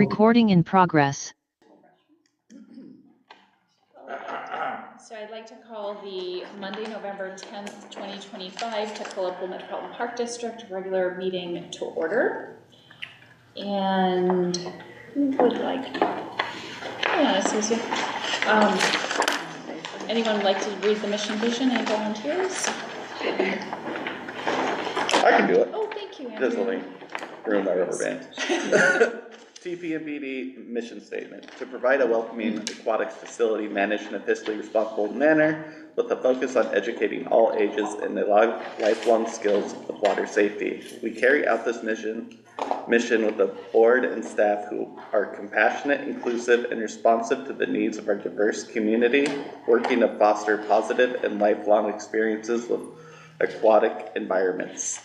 Recording in progress. So I'd like to call the Monday, November 10th, 2025 Tecolopo Metropolitan Park District regular meeting to order. And who would like, anyone would like to read the mission vision? Any volunteers? I can do it. Oh, thank you, Andrew. Just let me ruin my rubber band. TPMPD mission statement: to provide a welcoming aquatic facility managed in a fiscally responsible manner with a focus on educating all ages in the lifelong skills of water safety. We carry out this mission with a board and staff who are compassionate, inclusive, and responsive to the needs of our diverse community, working to foster positive and lifelong experiences with aquatic environments.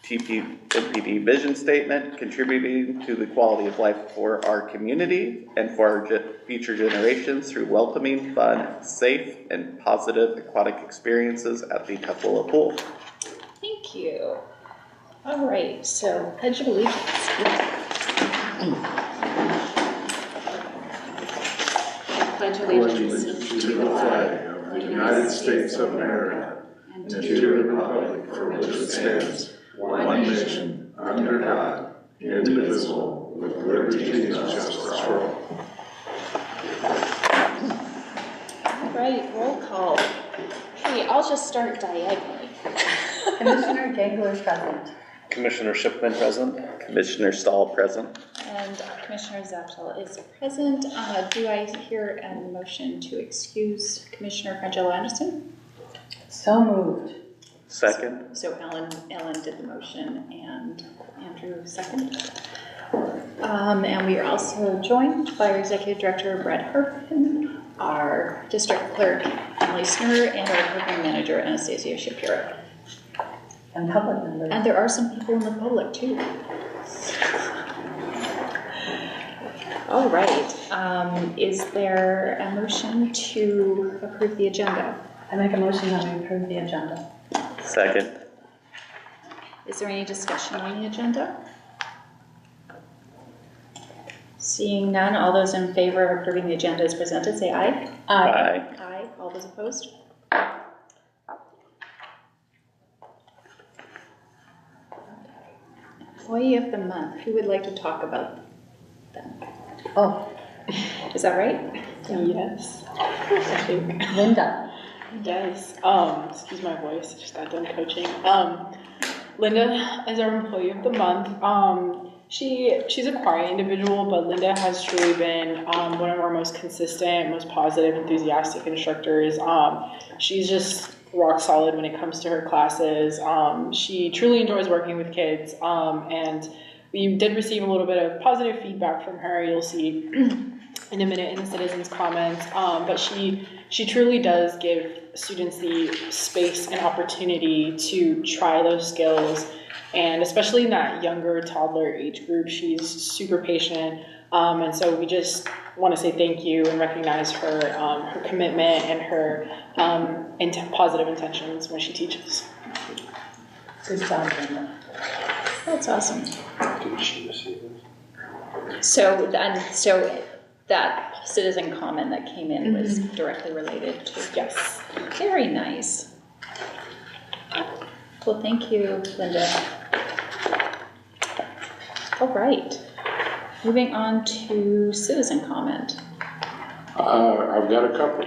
TPMPD vision statement: contributing to the quality of life for our community and for our future generations through welcoming, fun, safe, and positive aquatic experiences at the Tefula Pool. Thank you. All right, so Pledge of Allegiance. Pledge allegiance to the flag of the United States of America and to the republic for which it stands, one nation, under God, indivisible, with liberty and justice for all. All right, roll call. Hey, I'll just start diagonally. Commissioner Gangler present. Commissioner Shipman present. Commissioner Stahl present. And Commissioner Zaptel is present. Do I hear a motion to excuse Commissioner Frangelo Anderson? So moved. Second. So Ellen did the motion and Andrew second. And we are also joined by our Executive Director, Brett Harpin, our District Clerk, Emily Snur, and our Program Manager, Anastasia Shapiro. And public members. And there are some people in the public too. All right. Is there a motion to approve the agenda? I make a motion that we approve the agenda. Second. Is there any discussion on the agenda? Seeing none, all those in favor of approving the agenda as presented, say aye. Aye. Aye. All those opposed? Employee of the month. Who would like to talk about them? Oh, Is that right? Yes. I think. Linda. Yes. Excuse my voice, just got done coaching. Linda is our employee of the month. She's a quiet individual, but Linda has truly been one of our most consistent, most positive, enthusiastic instructors. She's just rock solid when it comes to her classes. She truly enjoys working with kids, and we did receive a little bit of positive feedback from her. You'll see in a minute in the citizens' comments, but she truly does give students the space and opportunity to try those skills, and especially in that younger toddler age group, she's super patient, and so we just want to say thank you and recognize her her commitment and her positive intentions when she teaches. Good job, Linda. That's awesome. Did she receive it? So that citizen comment that came in was directly related to. Yes. Very nice. Well, thank you, Linda. All right. Moving on to citizen comment. I've got a couple.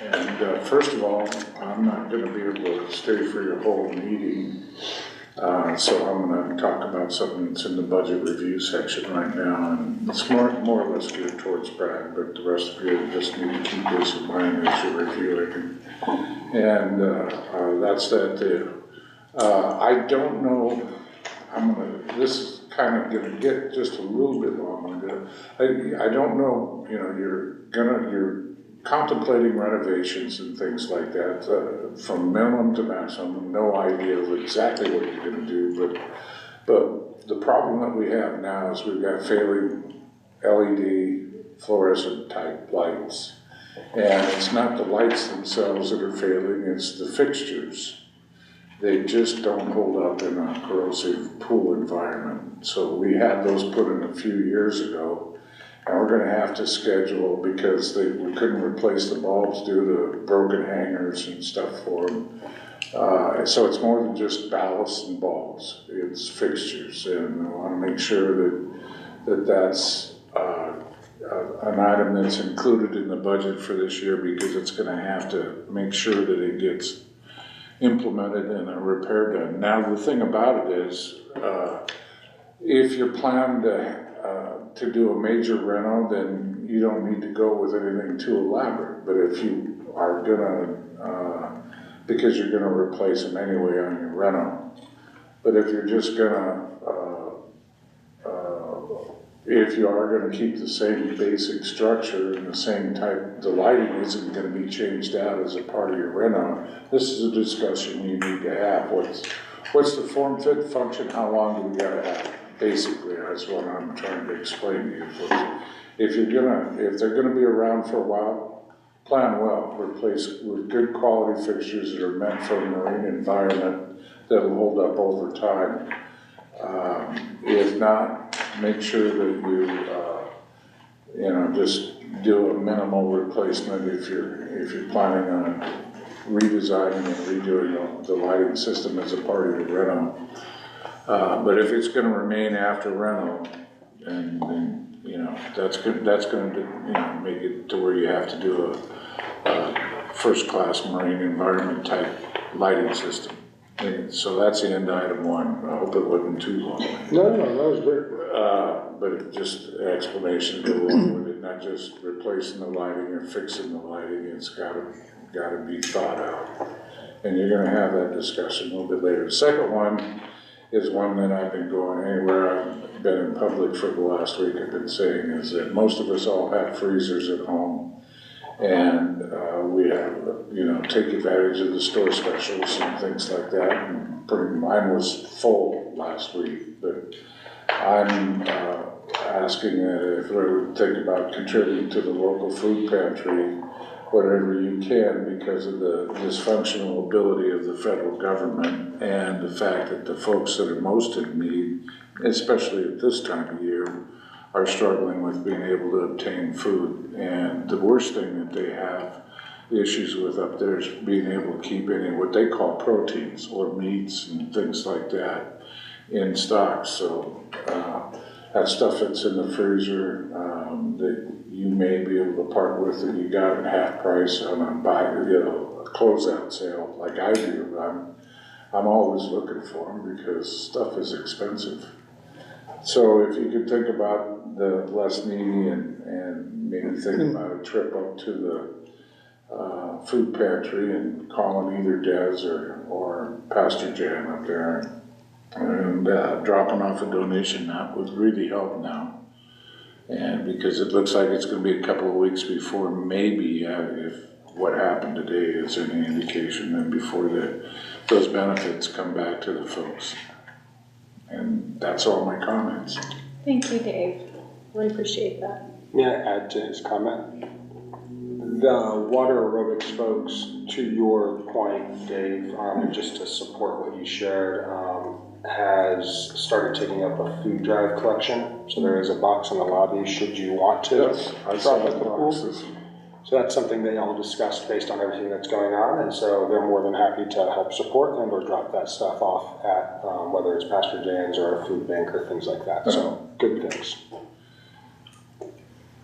And first of all, I'm not going to be able to stay for your whole meeting. So I'm going to talk about something that's in the budget review section right now, and it's more or less geared towards Brad, but the rest of you just need to keep this in mind as you're reviewing. And that's that there. I don't know, this is kind of going to get just a little bit long. I don't know, you're contemplating renovations and things like that, from minimum to maximum, no idea of exactly what you're going to do, but the problem that we have now is we've got failing LED fluorescent type lights, and it's not the lights themselves that are failing, it's the fixtures. they just don't hold up in a corrosive pool environment. So we had those put in a few years ago, and we're gonna have to schedule because we couldn't replace the bulbs due to broken hangers and stuff for them. So it's more than just ballasts and bulbs, it's fixtures, and I wanna make sure that's an item that's included in the budget for this year, because it's gonna have to make sure that it gets implemented and a repair done. Now, the thing about it is, if you're planning to do a major reno, then you don't need to go with anything too elaborate. But if you are gonna, because you're gonna replace them anyway on your reno. But if you're just gonna, if you are gonna keep the same basic structure and the same type, the lighting isn't gonna be changed out as a part of your reno. This is a discussion you need to have. What's the form, fit, function, how long do we gotta have? Basically, that's what I'm trying to explain to you folks. If they're gonna be around for a while, plan well, replace with good quality fixtures that are meant for a marine environment that'll hold up over time. If not, make sure that you just do a minimal replacement if you're planning on redesigning and redoing the lighting system as a part of your reno. But if it's going to remain after reno, then that's going to make it to where you have to do a first-class marine environment type lighting system. And so that's the end item one. I hope it wasn't too long. No, that was great. But just an explanation to go along with it, not just replacing the lighting or fixing the lighting. It's got to be thought out, and you're going to have that discussion a little bit later. The second one is one that I've been going anywhere I've been in public for the last week. I've been saying is that most of us all have freezers at home, and we have take advantage of the store specials and things like that. And mine was full last week, but I'm asking if we would think about contributing to the local food pantry, whatever you can, because of the dysfunctional ability of the federal government and the fact that the folks that are most in need, especially at this time of year, are struggling with being able to obtain food. And the worst thing that they have issues with up there is being able to keep any what they call proteins or meats and things like that in stock. So that stuff that's in the freezer that you may be able to part with that you got at half price on a closeout sale like I do. I'm always looking for them because stuff is expensive. So if you could think about the less needy and maybe think about a trip up to the food pantry and calling either Des or Pastor Jan up there and dropping off a donation, that would really help now. And because it looks like it's going to be a couple of weeks before maybe if what happened today is any indication, then before those benefits come back to the folks. And that's all my comments. Thank you, Dave. Really appreciate that. May I add to his comment? The water aerobics folks, to your point, Dave, and just to support what you shared, has started taking up a food drive collection. So there is a box in the lobby should you want to. Yes, I saw drop the at the pool. boxes. So that's something they all discussed based on everything that's going on, and so they're more than happy to help support and or drop that stuff off at whether it's Pastor Jan's or a food bank or things like that. So good things.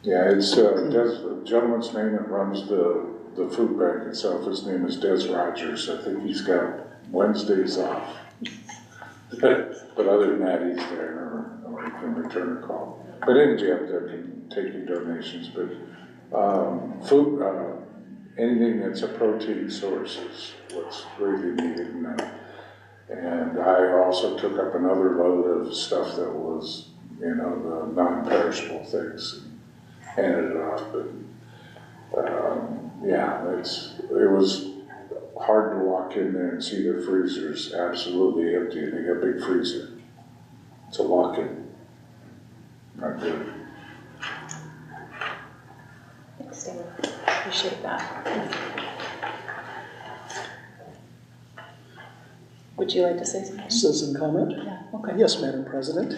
Yeah, it's the gentleman's name that runs the food bank itself. His name is Des Rogers. I think he's got Wednesdays off. But other than that, he's there or he can return a call. But anybody up there can take your donations. But food, anything that's a protein source is what's really needed now. And I also took up another load of stuff that was, the non-perishable things and handed it off. But yeah, it was hard to walk in there and see their freezers absolutely empty. They got a big freezer. It's a lock-in. Not good. Thanks, Dave. Appreciate that. would you like to say something? Citizen comment? Yeah, okay. Yes, Madam President.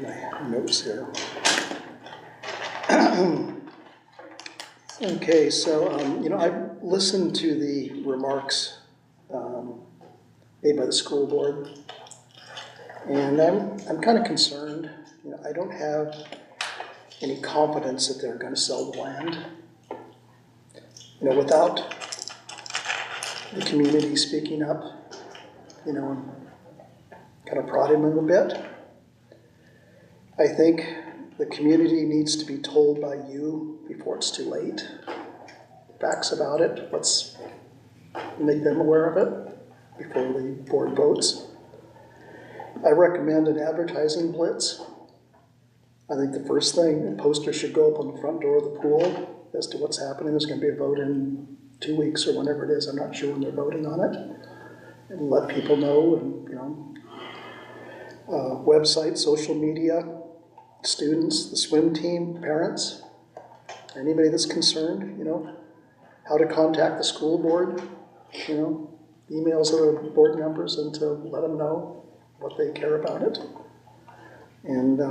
My notes here. Okay, so, I've listened to the remarks made by the school board, and I'm kind of concerned. I don't have any confidence that they're going to sell the land. Without the community speaking up, and kind of prodding them a bit. I think the community needs to be told by you before it's too late. Facts about it, let's make them aware of it before the board votes. I recommend an advertising blitz. I think the first thing, a poster should go up on the front door of the pool as to what's happening. There's going to be a vote in 2 weeks or whenever it is. I'm not sure when they're voting on it. And let people know, and website, social media, students, the swim team, parents, anybody that's concerned, how to contact the school board, emails of the board members and to let them know what they care about it. And,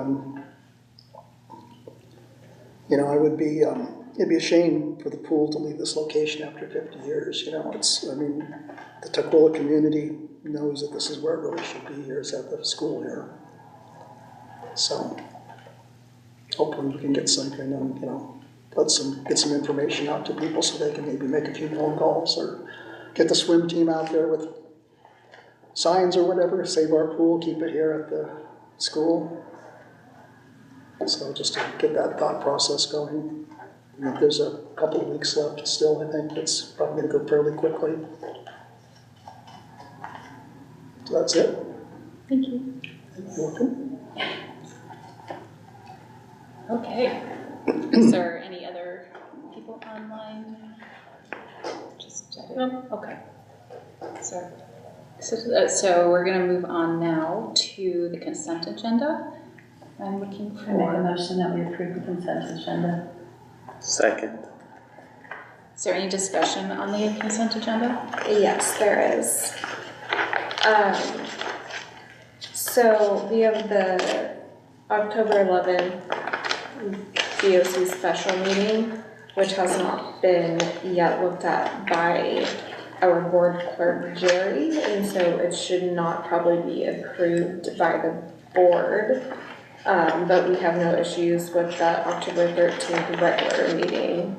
I would be, it'd be a shame for the pool to leave this location after 50 years. The Tukwila community knows that this is where it really should be here, is at the school here. So hopefully we can get something and, get some information out to people so they can maybe make a few phone calls or get the swim team out there with signs or whatever, save our pool, keep it here at the school. So just to get that thought process going. If there's a couple of weeks left still, I think it's probably going to go fairly quickly. So that's it. Thank you. You're welcome. Okay. Is there any other people online? No? Okay. So we're going to move on now to the consent agenda. I'm looking for... I make a motion that we approve the consent agenda. Second. Is there any discussion on the consent agenda? Yes, there is. So we have the October 11th BoC special meeting, which has not been yet looked at by our board clerk, Jerry, and so it should not probably be approved by the board. But we have no issues with the October 13th regular meeting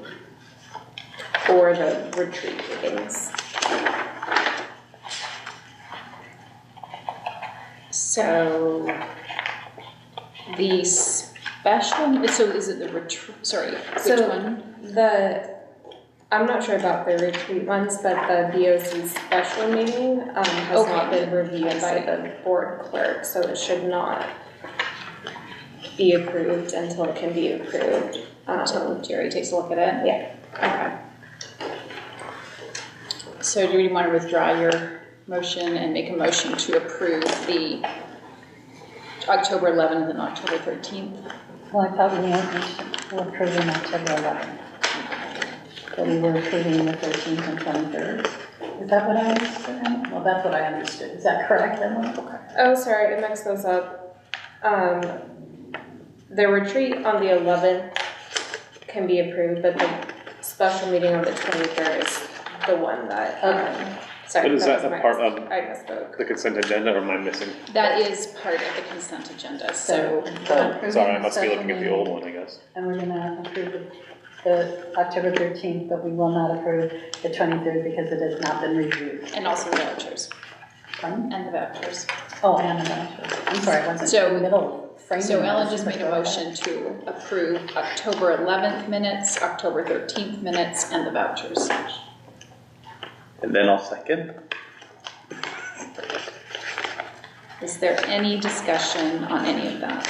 or the retreat meetings. So the special, so is it the retreat, sorry, which one? I'm not sure about the retreat ones, but the BoC special meeting has not been reviewed by the board clerk, so it should not be approved until it can be approved. Until Jerry takes a look at it? Yeah. Okay. So do you want to withdraw your motion and make a motion to approve the October 11th and October 13th? Well, I thought we were approving October 11th. But we were approving the 13th and 23rd. Is that what I understood? Well, that's what I understood. Is that correct, Emily? Okay. Oh, sorry, I mixed those up. The retreat on the 11th can be approved, but the special meeting on the 23rd is the one that, sorry. But is that a part of I misspoke. the consent agenda, or am I missing? That is part of the consent agenda, so. Sorry, I must be looking at the old one, I guess. And we're gonna approve the October 13th, but we will not approve the 23rd because it has not been reviewed. And also the vouchers. Pardon? And the vouchers. Oh, and the vouchers. I'm sorry, I wasn't So- in the middle of framing. So Ellen this. just made a motion to approve October 11th minutes, October 13th minutes, and the vouchers. And then I'll second. Is there any discussion on any of that?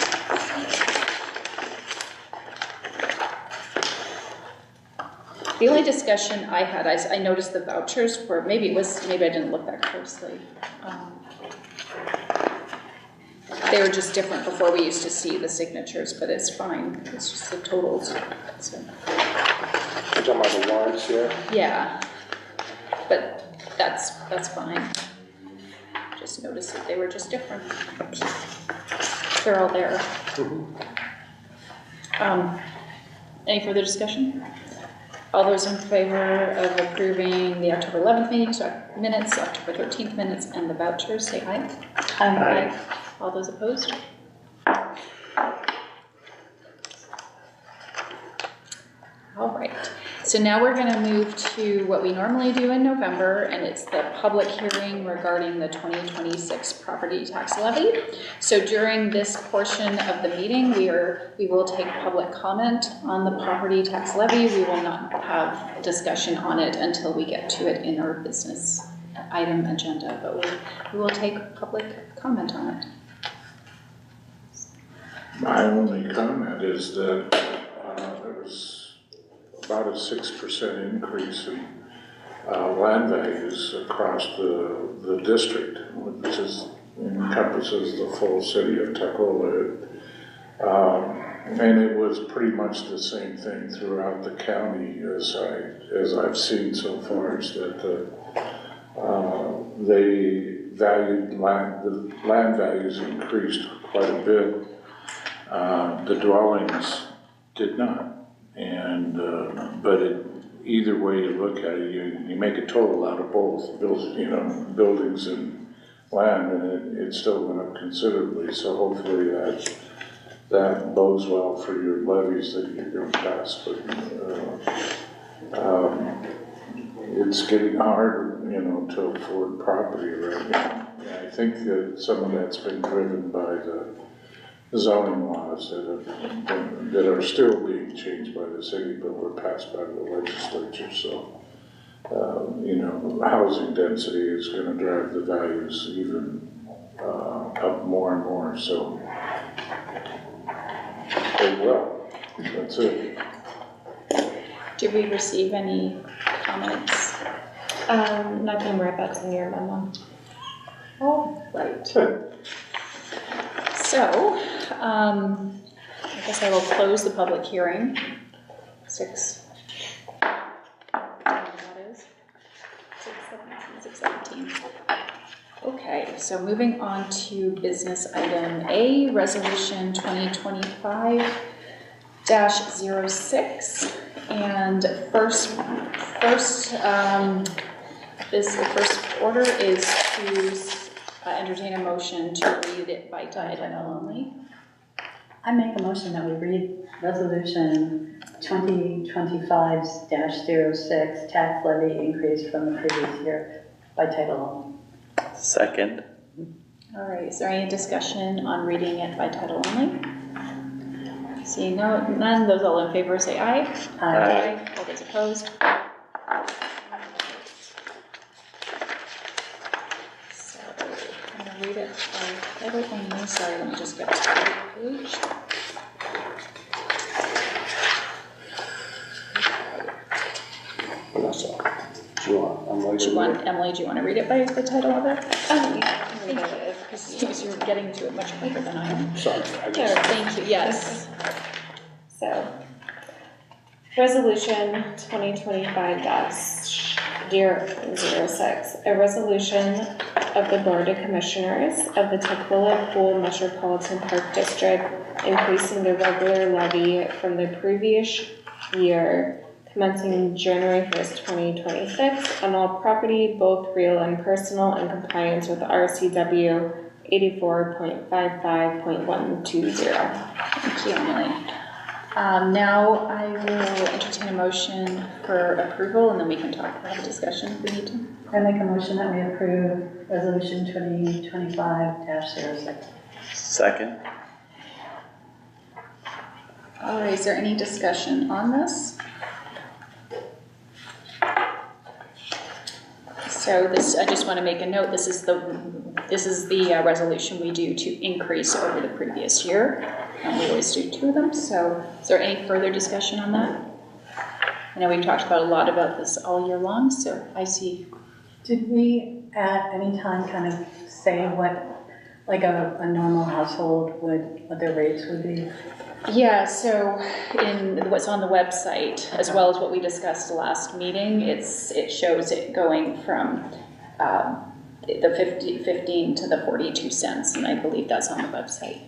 The only discussion I had, I noticed the vouchers were, maybe I didn't look that closely. They were just different before. We used to see the signatures, but it's fine. It's just the totals. So, You're talking about the warrants here? yeah. but that's fine. Just noticed that they were just different. They're all there. Any further discussion? All those in favor of approving the October 11th minutes, October 13th minutes, and the vouchers, say aye. Aye. All those opposed? All right, so now we're going to move to what we normally do in November, and it's the public hearing regarding the 2026 property tax levy. So during this portion of the meeting, we will take public comment on the property tax levy. We will not have discussion on it until we get to it in our business item agenda, but we will take public comment on it. My only comment is that there was about a 6% increase in land values across the district, which encompasses the full city of Tukwila. And it was pretty much the same thing throughout the county as I've seen so far, is that the land values increased quite a bit. The dwellings did not. And but either way you look at it, you make a total out of both buildings and land, and it still went up considerably. So hopefully that bodes well for your levies that you're going to pass. But it's getting harder, to afford property right now. I think that some of that's been driven by the zoning laws that are still being changed by the city, but were passed by the legislature. So, housing density is going to drive the values even up more and more. So, well, that's it. Did we receive any comments? Nothing more about in your memo. Oh, right. So, I guess I will close the public hearing. 6:17. Okay, so moving on to business item A, resolution 2025-06. And first order is to entertain a motion to read it by title only. I make a motion that we read resolution 2025-06, tax levy increase from the previous year by title only. Second. All right, is there any discussion on reading it by title only? Seeing none, those all in favor say aye. Aye. All those opposed? So, I'm going to read it by title only. Sorry, let me just get to the page. Emily, do you want to read it by the title of it? Oh, yeah, I can read it. Because you're getting to it much quicker than I am. Sorry. Thank you, yes. So, resolution 2025-06, a resolution of the Board of Commissioners of the Tukwila Pool Metropolitan Park District increasing the regular levy from the previous year commencing January 1st, 2026 on all property, both real and personal, in compliance with RCW 84.55.120. Thank you, Emily. Now I will entertain a motion for approval, and then we can have a discussion if we need to. I make a motion that we approve resolution 2025-06. Second. All right, is there any discussion on this? So this, I just want to make a note, this is the resolution we do to increase over the previous year. And we always do two of them. So is there any further discussion on that? I know we've talked about a lot about this all year long, so I see. Did we at any time kind of say what like a normal household what their rates would be? Yeah, so in what's on the website, as well as what we discussed last meeting, it shows it going from the 15 to the 42 cents, and I believe that's on the website.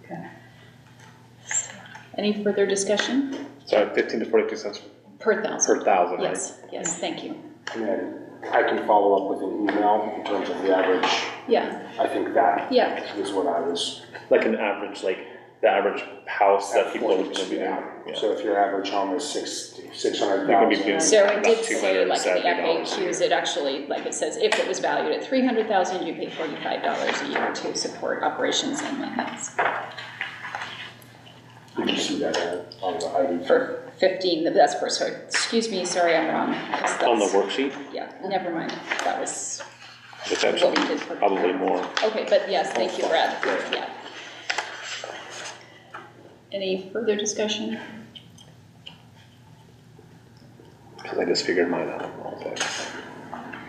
Okay. Any further discussion? Sorry, 15 to 42 cents Per thousand. per thousand, right? Yes, yes, thank you. And then I can follow up with an email in terms of the average. Yeah, I think that yeah, is what I was. Like an average, like the average house that people are living in. Yeah. Yeah. So if your average home is 600,000. You can be doing so it about did say, like in the $270 a year. FAQs, it actually, like it says, if it was valued at 300,000, you pay $45 a year to support operations and maintenance. Did you see that on the item? For 15, that's per, sorry, excuse me, sorry, I'm wrong. On the worksheet, Yeah, never mind, that was it's what actually we did for. probably more. Okay, but yes, thank you, Brad, yeah. Any further discussion? Because I just figured mine out. Also.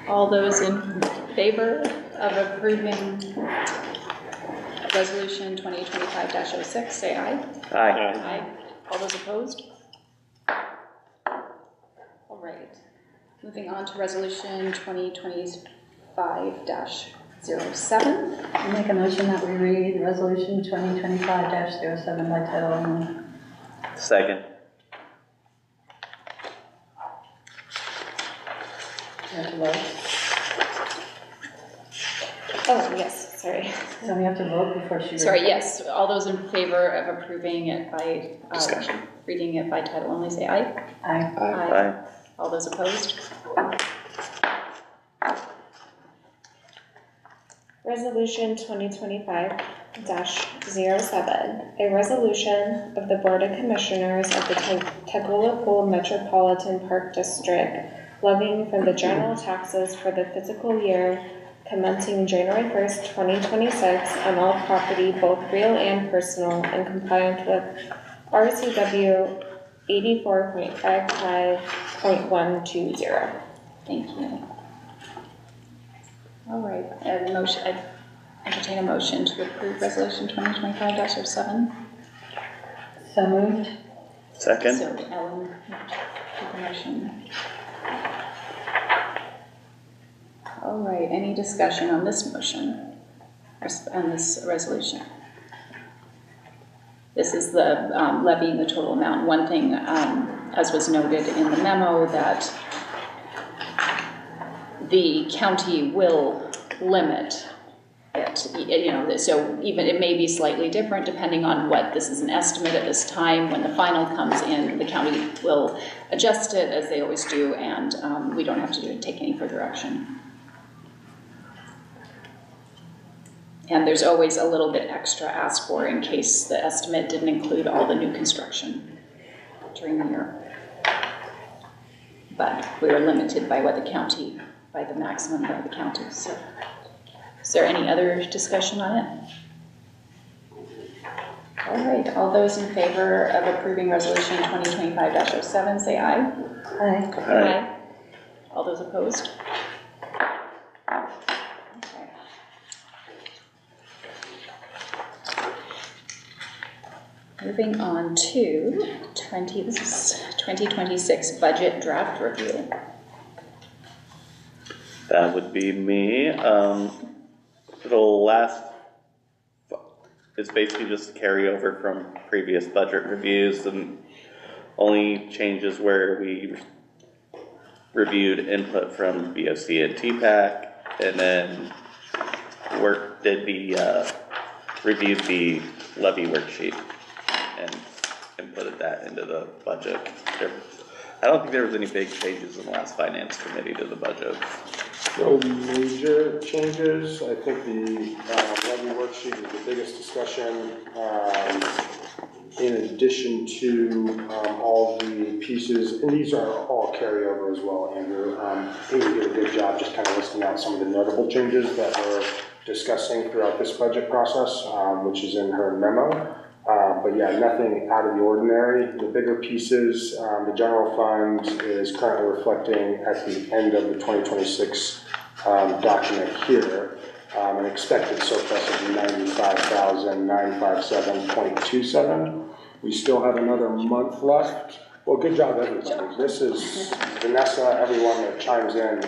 All those in favor of approving resolution 2025-06, say aye. Aye. Aye. All those opposed? All right. Moving on to resolution 2025-07. I make a motion that we read resolution 2025-07 by title only. Second. You have to vote. Oh, yes, sorry. So we have to vote before she reads. Sorry, yes, all those in favor of approving it by, Discussion. reading it by title only, say aye. Aye. Aye. All those opposed? Resolution 2025-07, a resolution of the Board of Commissioners of the Tagula Metropolitan Park District levying from the general taxes for the fiscal year commencing January 1st, 2026 on all property, both real and personal, in compliance with RCW 84.55.120. Thank you. All right, I entertain a motion to approve resolution 2025-07. So moved. Second. So Ellen, take the motion. All right, any discussion on this motion, on this resolution? This is the levying the total amount. One thing, as was noted in the memo, that the county will limit it, you know, so even it may be slightly different depending on what, this is an estimate at this time. When the final comes in, the county will adjust it as they always do, and we don't have to take any further action. And there's always a little bit extra asked for in case the estimate didn't include all the new construction during the year. But we are limited by what the county, by the maximum by the county. So, is there any other discussion on it? All right, all those in favor of approving resolution 2025-07, say aye. Aye. Aye. All those opposed? Moving on to this is 2026 budget draft review. That would be me. It's basically just a carryover from previous budget reviews, and only changes where we reviewed input from BoC and TPAC, and then reviewed the levy worksheet and inputted that into the budget. I don't think there was any big changes in the last finance committee to the budget. No major changes. I think the levy worksheet is the biggest discussion. In addition to all the pieces, and these are all carryover as well, Andrew. I think you did a good job just kind of listing out some of the notable changes that we're discussing throughout this budget process, which is in her memo. But yeah, nothing out of the ordinary. The bigger pieces, the general fund is currently reflecting at the end of the 2026 document here, an expected surplus of 95,957.27. We still have another month left. Well, good job, everybody. This is Vanessa, everyone that chimes in.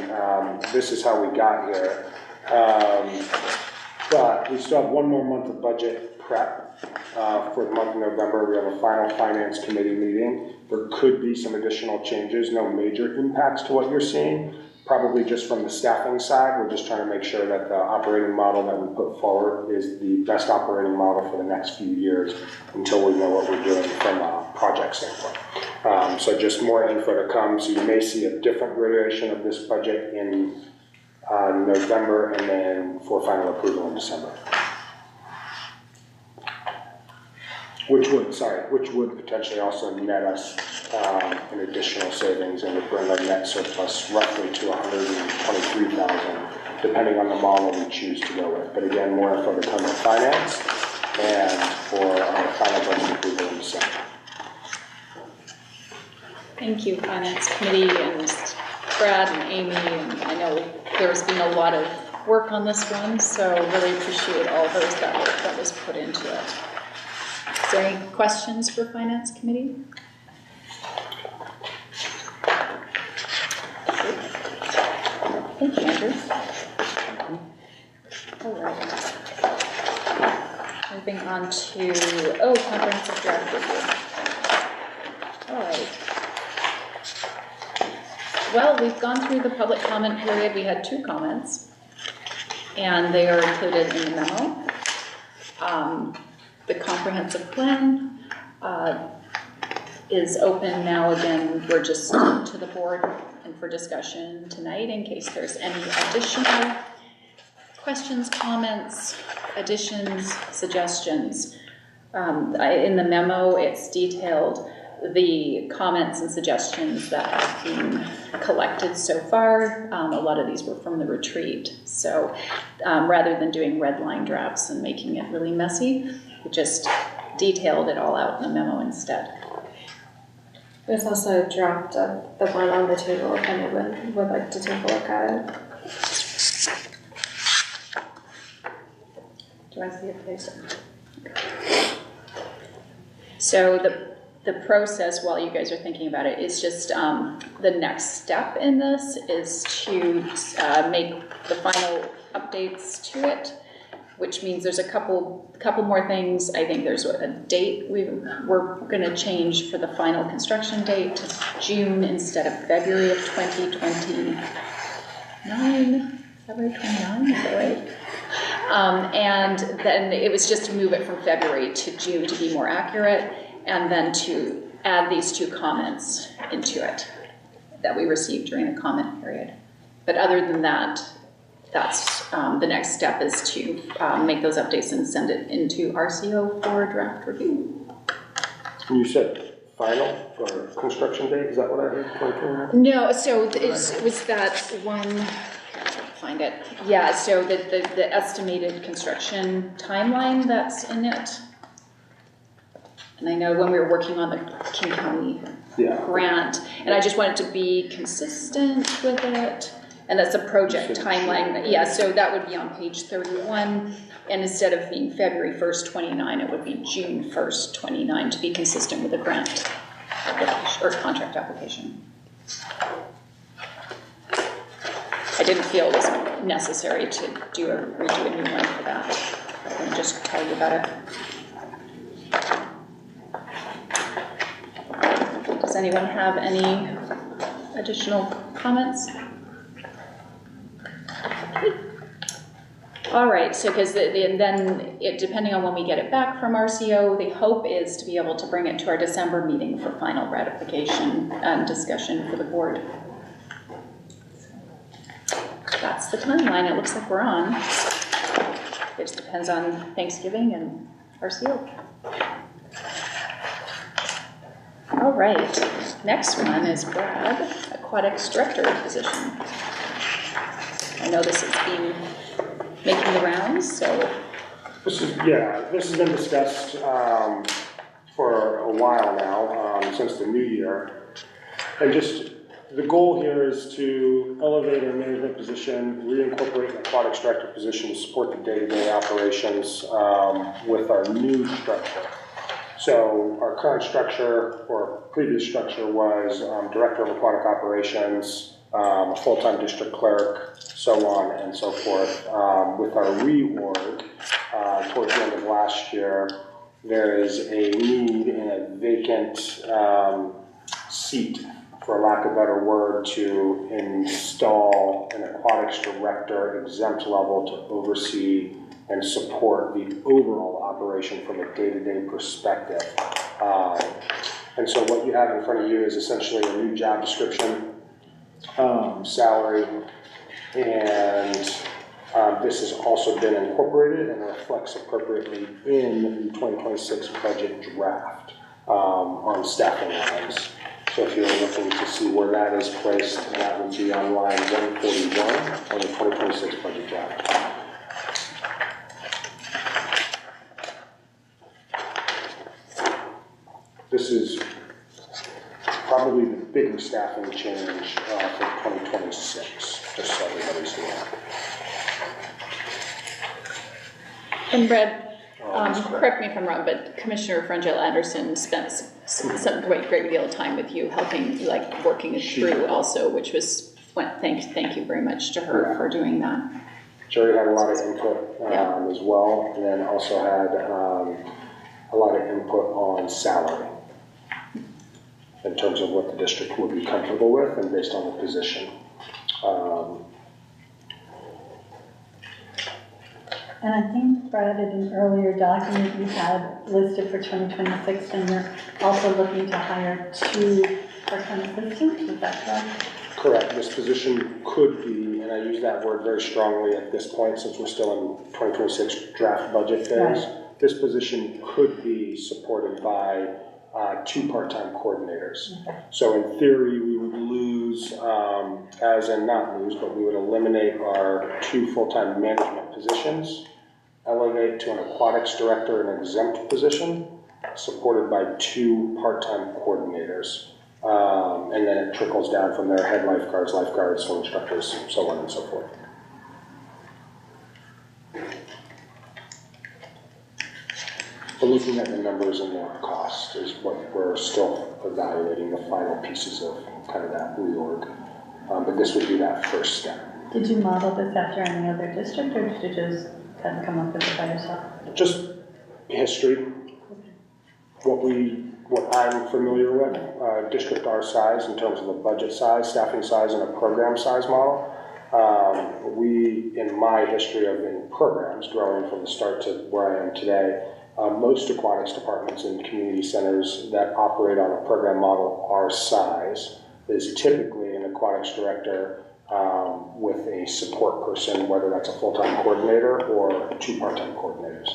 This is how we got here. But we still have one more month of budget prep for the month of November. We have a final finance committee meeting. There could be some additional changes, no major impacts to what you're seeing. Probably just from the staffing side, we're just trying to make sure that the operating model that we put forward is the best operating model for the next few years until we know what we're doing from a project standpoint. So just more info to come. So you may see a different variation of this budget in November and then for final approval in December. Which would potentially also net us an additional savings and would bring our net surplus roughly to 123,000, depending on the model we choose to go with. But again, more info to come in finance and for our final budget approval in December. Thank you, Finance Committee and Brad and Amy, and I know there's been a lot of work on this one, so really appreciate all those that work that was put into it. Is there any questions for Finance Committee? Thank you, Andrew. All right. Moving on to, comprehensive draft review. All right. Well, we've gone through the public comment period. We had 2 comments, and they are included in the memo. The comprehensive plan is open now. Again, we're just to the board and for discussion tonight in case there's any additional questions, comments, additions, suggestions. In the memo, it's detailed the comments and suggestions that have been collected so far. A lot of these were from the retreat. So rather than doing red line drafts and making it really messy, we just detailed it all out in the memo instead. There's also a draft of the one on the table if anyone would like to take a look at it. Do I see it, please? So the process, while you guys are thinking about it, is just the next step in this is to make the final updates to it, which means there's a couple more things. I think there's a date we're going to change for the final construction date to June instead of February of 2029. February 29, is that right? And then it was just to move it from February to June to be more accurate, and then to add these 2 comments into it that we received during the comment period. But other than that, that's the next step is to make those updates and send it into RCO for draft review. You said final or construction date? Is that what I heard? 2029? No, so it was that one. Find it. Yeah, so the estimated construction timeline that's in it. And I know when we were working on the King County grant, and I just wanted to be consistent with it. And that's a project timeline. Yeah, so that would be on page 31. And instead of being February 1st, 29, it would be June 1st, 29 to be consistent with the grant application, or contract application. I didn't feel it was necessary to redo a new one for that. I'm going to just tell you about it. Does anyone have any additional comments? All right, so because depending on when we get it back from RCO, the hope is to be able to bring it to our December meeting for final ratification and discussion for the board. That's the timeline it looks like we're on. It just depends on Thanksgiving and RCO. All right, next one is Brad, Aquatics Director position. I know this has been making the rounds, so. This has been discussed for a while now, since the new year. And just the goal here is to elevate our management position, reincorporate an aquatics director position to support the day-to-day operations with our new structure. So our current structure, or previous structure, was director of aquatic operations, a full-time district clerk, so on and so forth. With our reorg, towards the end of last year, there is a need and a vacant seat, for lack of a better word, to install an aquatics director exempt level to oversee and support the overall operation from a day-to-day perspective. And so what you have in front of you is essentially a new job description, salary, and this has also been incorporated and reflects appropriately in the 2026 budget draft on staffing lines. So if you're looking to see where that is placed, that would be on line 141 on the 2026 budget draft. This is probably the bigger staffing change for 2026, just so everybody's aware. And Brad, correct me if I'm wrong, but Commissioner Frangel Anderson spent some great deal of time with you, helping, like, working it through also, which was, thank you very much to her for doing that. Jerry had a lot of input as well, and then also had a lot of input on salary in terms of what the district would be comfortable with and based on the position. And I think, Brad, in an earlier document you had listed for 2026, and you're also looking to hire 2 part-time assistants, is that correct? Correct. This position could be, and I use that word very strongly at this point since we're still in 2026 draft budget phase, right. This position could be supported by 2 part-time coordinators. Okay. So in theory, we would lose, as in not lose, but we would eliminate our 2 full-time management positions, elevate to an aquatics director, an exempt position, supported by 2 part-time coordinators. And then it trickles down from there, head lifeguards, swim instructors, so on and so forth. But looking at the numbers and the cost is what we're still evaluating, the final pieces of kind of that reorg. But this would be that first step. Did you model this after any other district, or did you just kind of come up with it by yourself? Just history. What I'm familiar with, district our size in terms of a budget size, staffing size, and a program size model. In my history of in programs, growing from the start to where I am today, most aquatics departments and community centers that operate on a program model our size is typically an aquatics director with a support person, whether that's a full-time coordinator or 2 part-time coordinators.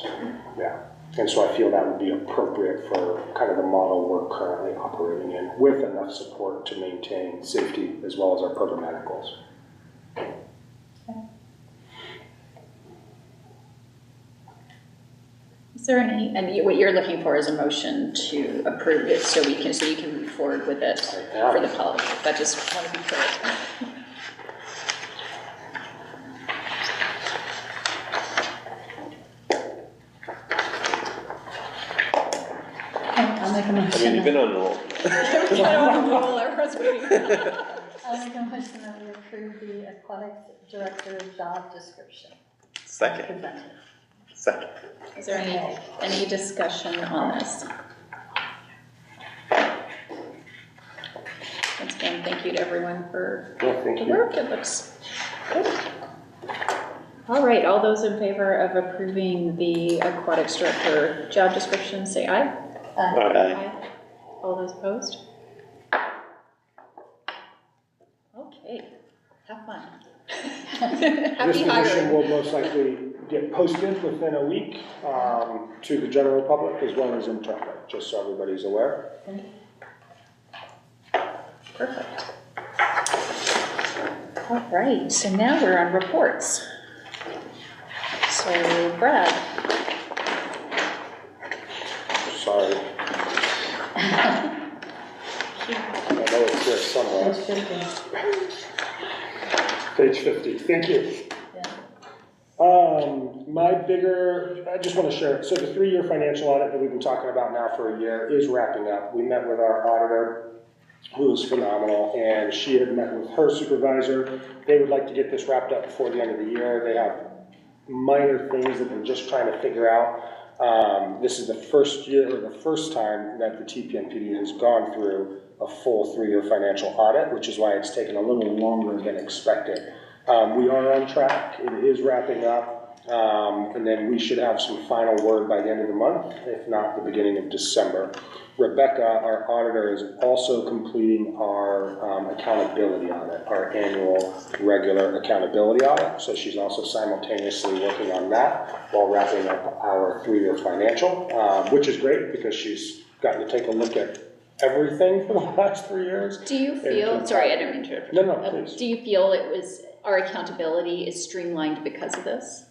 Yeah. And so I feel that would be appropriate for kind of the model we're currently operating in, with enough support to maintain safety as well as our programmatic goals. Is there any, and what you're looking for is a motion to approve it so you can move forward with it for the policy? I just want to be clear. I'll make a motion. I mean, you've been on a roll. Everyone's waiting. I'll make a motion that we approve the aquatics director job description. Second. Is there any discussion on this? Once again, thank you to everyone for the work. It looks good. All right, all those in favor of approving the aquatics director job description, say aye. Aye. All those opposed? Okay, have fun. This position will most likely get posted within a week to the general public as well as internally, just so everybody's aware. Perfect. All right, so now we're on reports. So, Brad. Sorry. I know it's here somewhere. Page 50. Page 50, thank you. I just want to share, so the 3-year financial audit that we've been talking about now for a year is wrapping up. We met with our auditor, who was phenomenal, and she had met with her supervisor. They would like to get this wrapped up before the end of the year. They have minor things that they're just trying to figure out. This is the first time that the TPNPD has gone through a full 3-year financial audit, which is why it's taken a little longer than expected. We are on track, it is wrapping up, and then we should have some final word by the end of the month, if not the beginning of December. Rebecca, our auditor, is also completing our accountability audit, our annual regular accountability audit. So she's also simultaneously working on that while wrapping up our 3-year financial, which is great because she's gotten to take a look at everything for the last 3 years. Do you feel, sorry, I didn't mean to interrupt. No, please. Do you feel our accountability is streamlined because of this?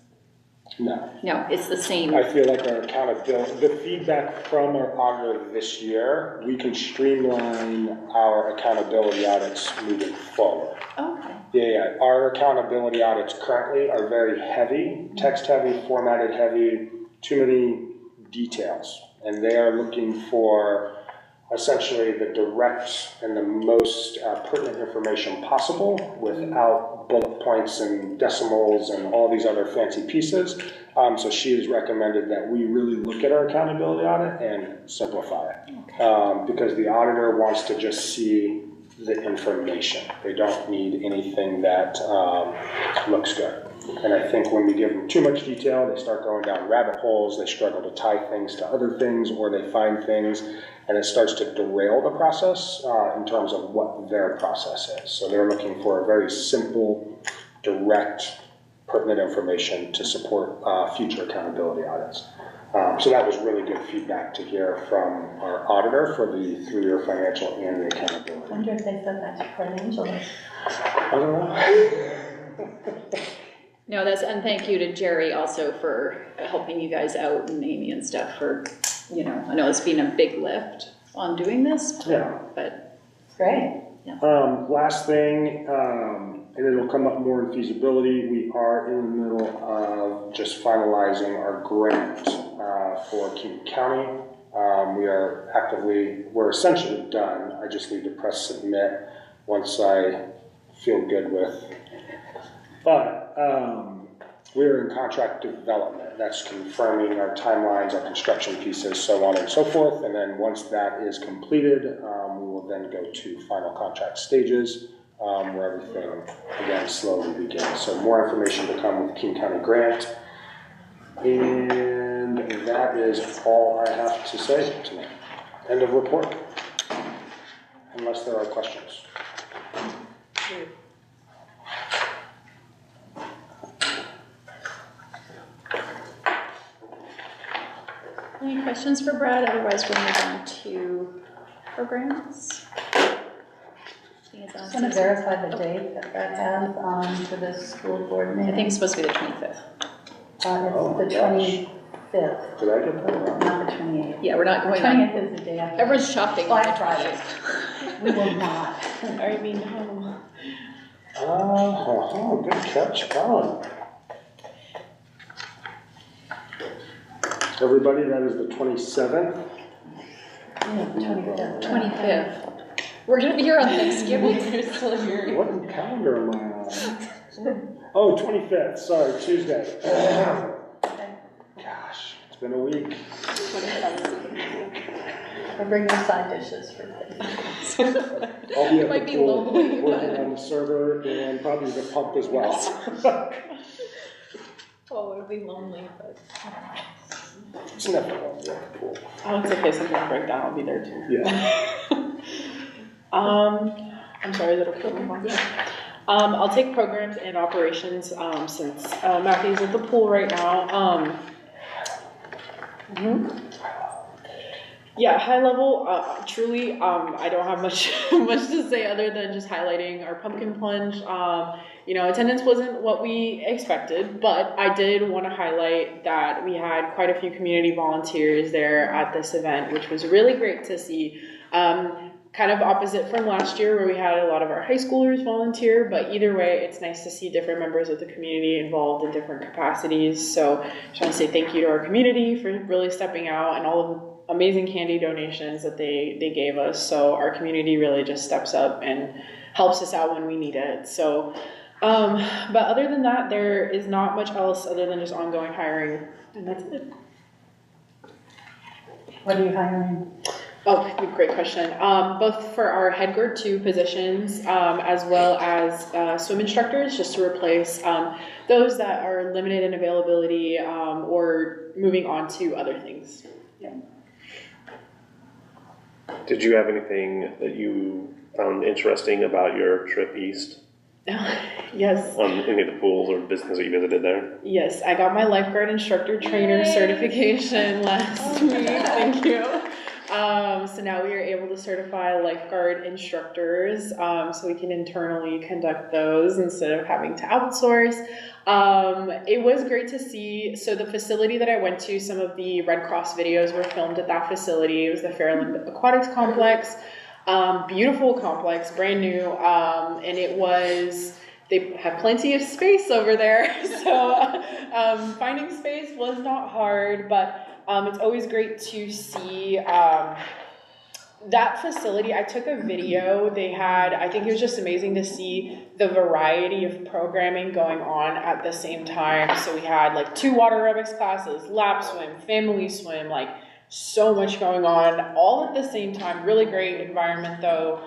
No. No, it's the same. I feel like our accountability, the feedback from our auditor this year, we can streamline our accountability audits moving forward. Okay. Yeah. Our accountability audits currently are very heavy, text heavy, formatted heavy, too many details. And they are looking for essentially the direct and the most pertinent information possible without bullet points and decimals and all these other fancy pieces. So she has recommended that we really look at our accountability audit and simplify it. Because the auditor wants to just see the information. They don't need anything that looks good. And I think when we give them too much detail, they start going down rabbit holes, they struggle to tie things to other things, or they find things, and it starts to derail the process in terms of what their process is. So they're looking for a very simple, direct, pertinent information to support future accountability audits. So that was really good feedback to hear from our auditor for the 3-year financial and the accountability. I wonder if they said that to Fred Angeles. I don't know. No, and thank you to Jerry also for helping you guys out, and Amy and stuff for, I know it's been a big lift on doing this. Yeah. But It's great. Last thing, and it'll come up more in feasibility, we are in the middle of just finalizing our grant for King County. We're essentially done. I just need to press submit once I feel good with. But we're in contract development. That's confirming our timelines, our construction pieces, so on and so forth. And then once that is completed, we will then go to final contract stages where everything, again, slowly begins. So more information to come with King County grant. And that is all I have to say tonight. End of report. Unless there are questions. any questions for Brad? Otherwise, we'll move on to programs. Just want to verify the date that Brad has for this school board meeting. I think it's supposed to be the 25th. It's the 25th, Did I get that wrong? not the 28th. Yeah, we're not going on. 20th is the day after. Everyone's shopping on the Black Friday. 20th. We will not. I mean, no. Good catch, Colin. Everybody, that is the 27th. 25th. 25th. We're going to be here on Thanksgiving. You're still here. What calendar am I on? Oh, 25th, sorry, Tuesday. Gosh, it's been a week. We're bringing side dishes for things. I'll be at Might the be pool, lonely, working but- on the server and probably the pump as well. Oh, it'll be lonely, but. It's never lonely at the pool. Oh, it's okay, something will break down, I'll be there too. Yeah. I'm sorry, is it okay? Yeah. I'll take programs and operations, since Matthew's at the pool right now. Yeah, high level, truly, I don't have much to say other than just highlighting our pumpkin plunge. Attendance wasn't what we expected, but I did want to highlight that we had quite a few community volunteers there at this event, which was really great to see. kind of opposite from last year where we had a lot of our high schoolers volunteer, but either way, it's nice to see different members of the community involved in different capacities. So I just want to say thank you to our community for really stepping out and all of the amazing candy donations that they gave us. So our community really just steps up and helps us out when we need it. So, but other than that, there is not much else other than just ongoing hiring, and that's it. What are you hiring? Oh, great question. Both for our head guard 2 positions, as well as swim instructors, just to replace those that are limited in availability or moving on to other things. Yeah. Did you have anything that you found interesting about your trip east? Yes. On any of the pools or businesses that you visited there? Yes, I got my lifeguard instructor trainer certification last week. Thank you. So now we are able to certify lifeguard instructors, so we can internally conduct those instead of having to outsource. It was great to see. So the facility that I went to, some of the Red Cross videos were filmed at that facility. It was the Fairland Aquatics Complex. Beautiful complex, brand new, and they have plenty of space over there, so finding space was not hard, but it's always great to see that facility. I took a video. I think it was just amazing to see the variety of programming going on at the same time. So we had like 2 water aerobics classes, lap swim, family swim, like so much going on all at the same time. Really great environment though.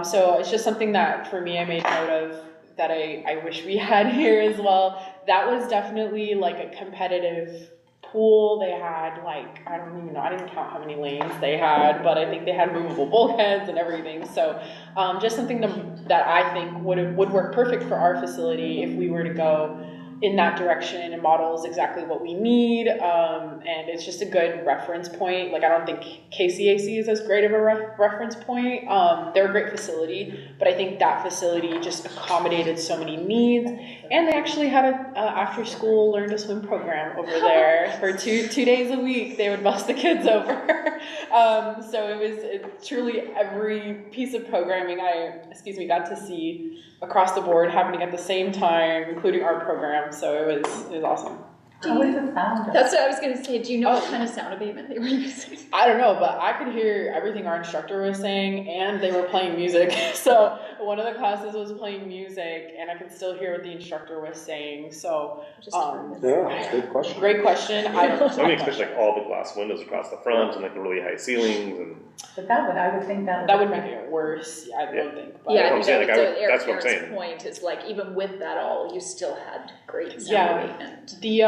So it's just something that for me I made note of that I wish we had here as well. That was definitely like a competitive pool. They had like, I don't even know, I didn't count how many lanes they had, but I think they had movable bulkheads and everything. So just something that I think would work perfect for our facility if we were to go in that direction and models exactly what we need, and it's just a good reference point. Like I don't think KCAC is as great of a reference point. They're a great facility, but I think that facility just accommodated so many needs, and they actually had a after school learn to swim program over there for two days a week. They would bus the kids over. So it was truly every piece of programming I got to see across the board happening at the same time, including our program. So it was awesome. How was the sound? That's what I was going to say. Do you know what kind of sound abatement they were using? I don't know, but I could hear everything our instructor was saying, and they were playing music. So one of the classes was playing music, and I could still hear what the instructor was saying. So yeah, good question. Great question. I don't know. I mean, especially like all the glass windows across the front and like the really high ceilings and. But I would think that would make it worse. I don't think. But Yeah, that's what I'm saying. That's what I'm saying. Eric's point is like even with that all, you still had great sound abatement. The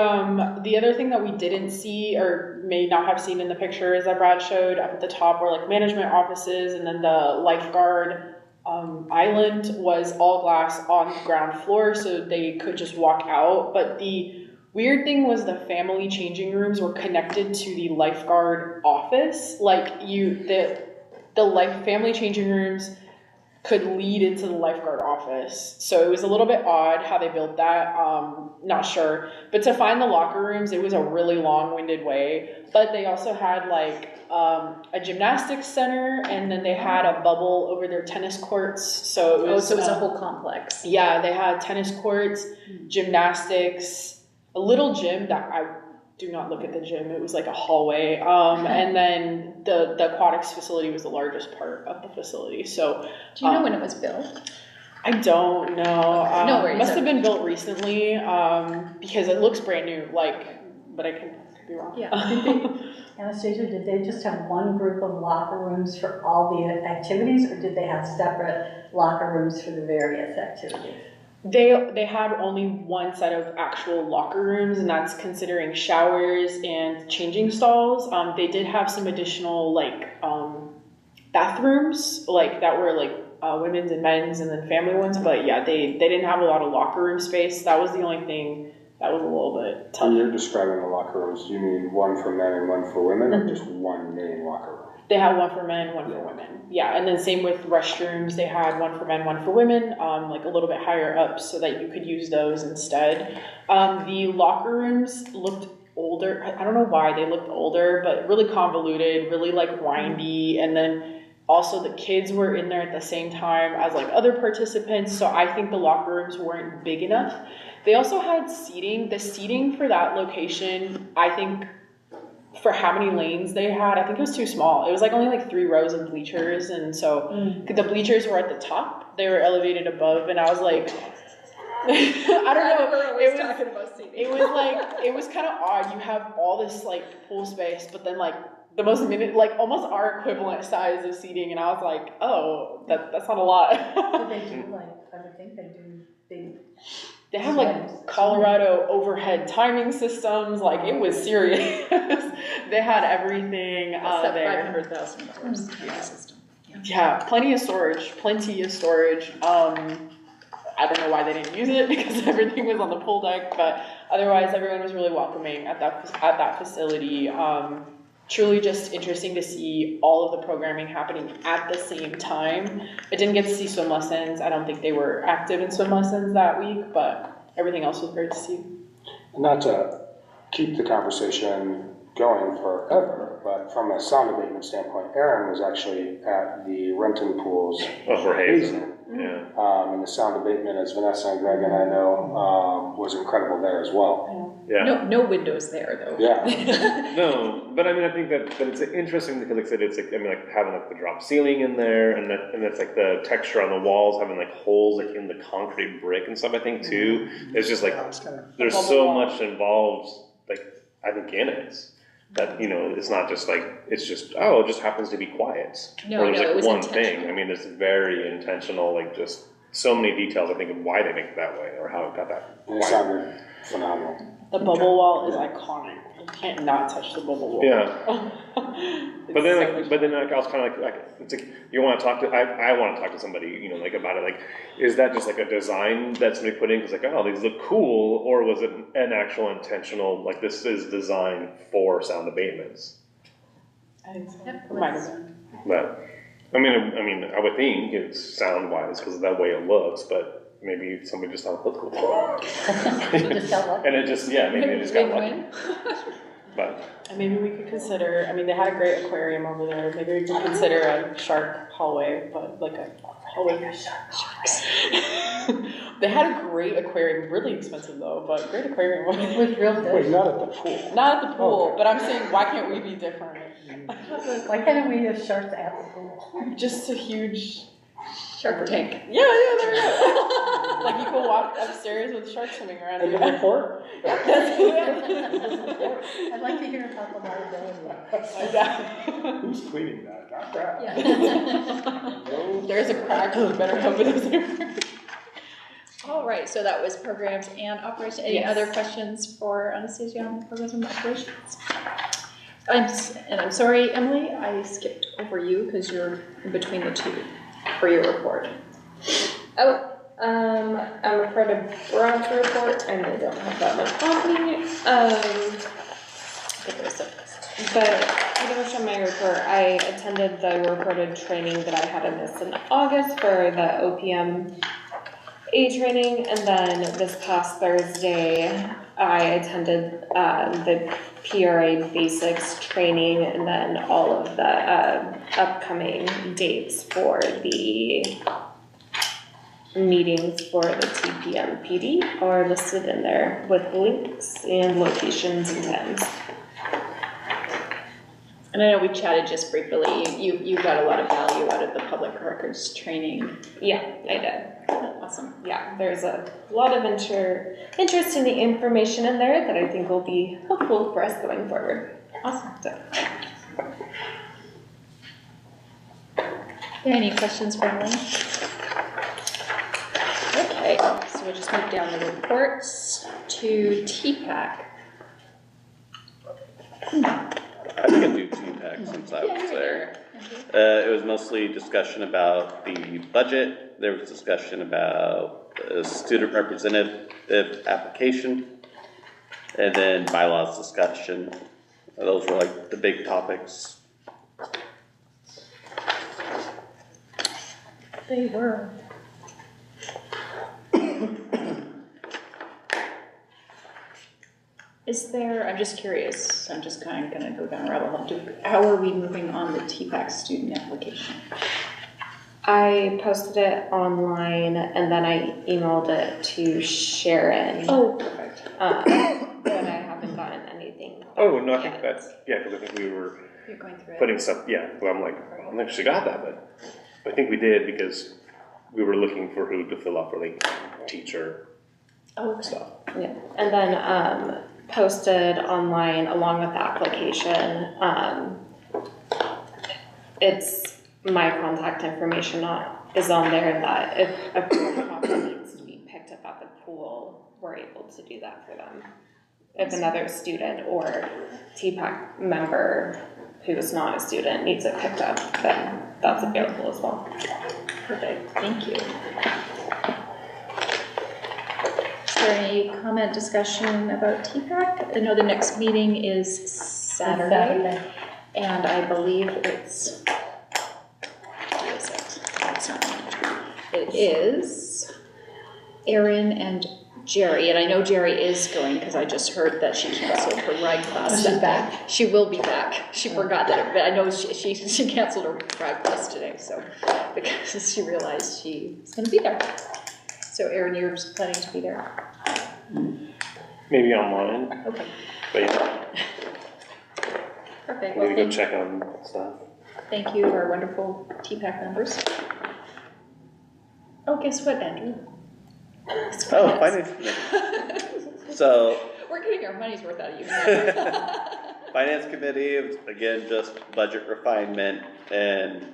other thing that we didn't see or may not have seen in the pictures that Brad showed up at the top were like management offices, and then the lifeguard island was all glass on the ground floor, so they could just walk out. But the weird thing was the family changing rooms were connected to the lifeguard office. Like the family changing rooms could lead into the lifeguard office. So it was a little bit odd how they built that. Not sure. But to find the locker rooms, it was a really long-winded way. But they also had like a gymnastics center, and then they had a bubble over their tennis courts. So it was, so it was a whole complex. Yeah, they had tennis courts, gymnastics, a little gym that I do not look at the gym. It was like a hallway. And then the aquatics facility was the largest part of the facility. So do you know when it was built? I don't know. No worries. It must have been built recently because it looks brand new. But I could be wrong. Yeah. Anastasia, did they just have one group of locker rooms for all the activities, or did they have separate locker rooms for the various activities? They had only one set of actual locker rooms, and that's considering showers and changing stalls. They did have some additional bathrooms that were women's and men's and then family ones, but yeah, they didn't have a lot of locker room space. That was the only thing that was a little bit tough. When you're describing the locker rooms, do you mean one for men and one for women, or just one main locker room? They had one for men, one for women. Yeah, and then same with restrooms. They had one for men, one for women, a little bit higher up so that you could use those instead. The locker rooms looked older. I don't know why they looked older, but really convoluted, really windy. And then Also, the kids were in there at the same time as like other participants, so I think the locker rooms weren't big enough. They also had seating. The seating for that location, I think, for how many lanes they had, I think it was too small. It was like only like 3 rows of bleachers, and so the bleachers were at the top. They were elevated above, and I was like, I don't know. It was kind of odd. You have all this like pool space, but then like the most like almost our equivalent size of seating, and I was like, oh, that's not a lot. Did they do like, I would think they do big. They have like Colorado overhead timing systems. Like it was serious. They had everything there. $500,000 system. Yeah, plenty of storage. I don't know why they didn't use it because everything was on the pool deck, but otherwise everyone was really welcoming at that facility. Truly just interesting to see all of the programming happening at the same time. I didn't get to see swim lessons. I don't think they were active in swim lessons that week, but everything else was great to see. Not to keep the conversation going forever, but from a sound abatement standpoint, Aaron was actually at the Renton Pools. Oh, for Hazen. Yeah. And the sound abatement, as Vanessa and Greg and I know, was incredible there as well. Yeah. No windows there though. Yeah. No, but I mean, I think that it's interesting because, like I said, it's like, I mean, like having like the drop ceiling in there, and it's like the texture on the walls, having like holes like in the concrete brick and stuff. I think too, it's just like there's so much involved. Like I think in it. That, you know, it's not just like, it's just, oh, it just happens to be quiet. No, or there's it like was one intentional. thing. I mean, it's very intentional, like just so many details, I think, of why they make it that way or how it got that. It sounded phenomenal. The bubble wall is iconic. You can't not touch the bubble wall. Yeah. But then I was kind of like, it's like, you want to talk to, I want to talk to somebody, you know, like about it. Like, is that just like a design that somebody put in? Because like, oh, these look cool. Or was it an actual intentional, like this is designed for sound abatements? I think so. It might have been. But, I mean, I would think it's sound wise because of that way it looks, but maybe somebody just thought it looked cool. Just got lucky. And it just, yeah, maybe they just got lucky. Win. But, And maybe we could consider, I mean, they had a great aquarium over there. Maybe we could consider a shark hallway, but like a hallway for sharks. They had a great aquarium, really expensive though, but great aquarium. With real Wait, fish. not at the pool. Not at the pool, Okay. but I'm saying, why can't we be different? Why can't we have sharks at the pool? Just a huge, Shark Tank. yeah, there we go. Like you can walk upstairs with sharks swimming around. And the report? I'd like to hear about the liability. Who's cleaning that? Not that. Yeah. There's a crack, you better cover this. All right, so that was programs and operations. Any Yes. other questions for Anastasia on programs and operations? I'm sorry, Emily, I skipped over you because you're in between the two for your report. Oh, I'm referring to Brad's report, and I don't have that much on me. But pretty much on my report, I attended the reported training that I had missed in August for the OPM A training, and then this past Thursday, I attended the PRA basics training, and then all of the upcoming dates for the meetings for the TPM PD are listed in there with links and locations and times. And I know we chatted just briefly. You got a lot of value out of the public records training. Yeah, I did. Awesome. Yeah, there's a lot of interesting information in there that I think will be helpful for us going forward. Awesome. So. Any questions for Emily? Okay, so we'll just move down the reports to TPAC. I can do TPAC since I was there. It was mostly discussion about the budget. There was discussion about the student representative application, and then bylaws discussion. Those were like the big topics. They were. Is there, I'm just curious, I'm just kind of gonna go down a rabbit hole. How are we moving on the TPAC student application? I posted it online and then I emailed it to Sharon. Oh, perfect. But I haven't gotten anything. Oh, no, I think yet. that's, yeah, because I think we were You're going through it. putting stuff, yeah, well, I'm like, I don't think she got that, but I think we did because we were looking for who to fill out for like teacher stuff. Yeah, and then posted online along with the application. It's my contact information is on there that if a photocopy needs to be picked up at the pool, we're able to do that for them. If another student or TPAC member who is not a student needs it picked up, then that's available as well. Perfect, thank you. Is there any comment, discussion about TPAC? I know the next meeting is Saturday, and I believe it's, what is it? It's not, it is Erin and Jerry, and I know Jerry is going because I just heard that she canceled her ride class. She's back? She will be back. She forgot that, but I know she canceled her ride class today, so, because she realized she was gonna be there. So Erin, you're planning to be there? Maybe online, Okay, but yeah, perfect. Well, maybe go check on stuff. thank you, our wonderful TPAC members. Oh, guess what, Andrew? It's Oh, finance. finance. So, We're getting our money's worth out of you. finance committee, again, just budget refinement and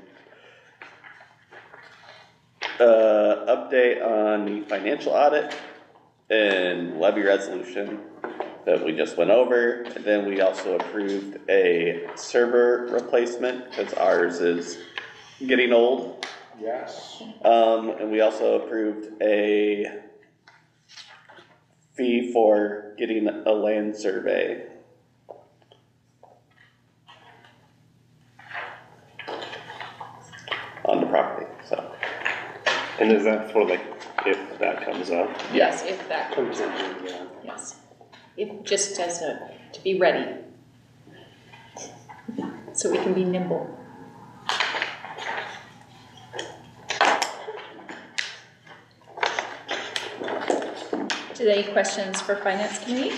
update on the financial audit and levy resolution that we just went over. And then we also approved a server replacement because ours is getting old. Yes. And we also approved a fee for getting a land survey. On the property, so. And is that for like, if that comes up? Yes, if that comes up, Contingent, yeah. yes. If, just as to be ready. So we can be nimble. Today, questions for Finance Committee?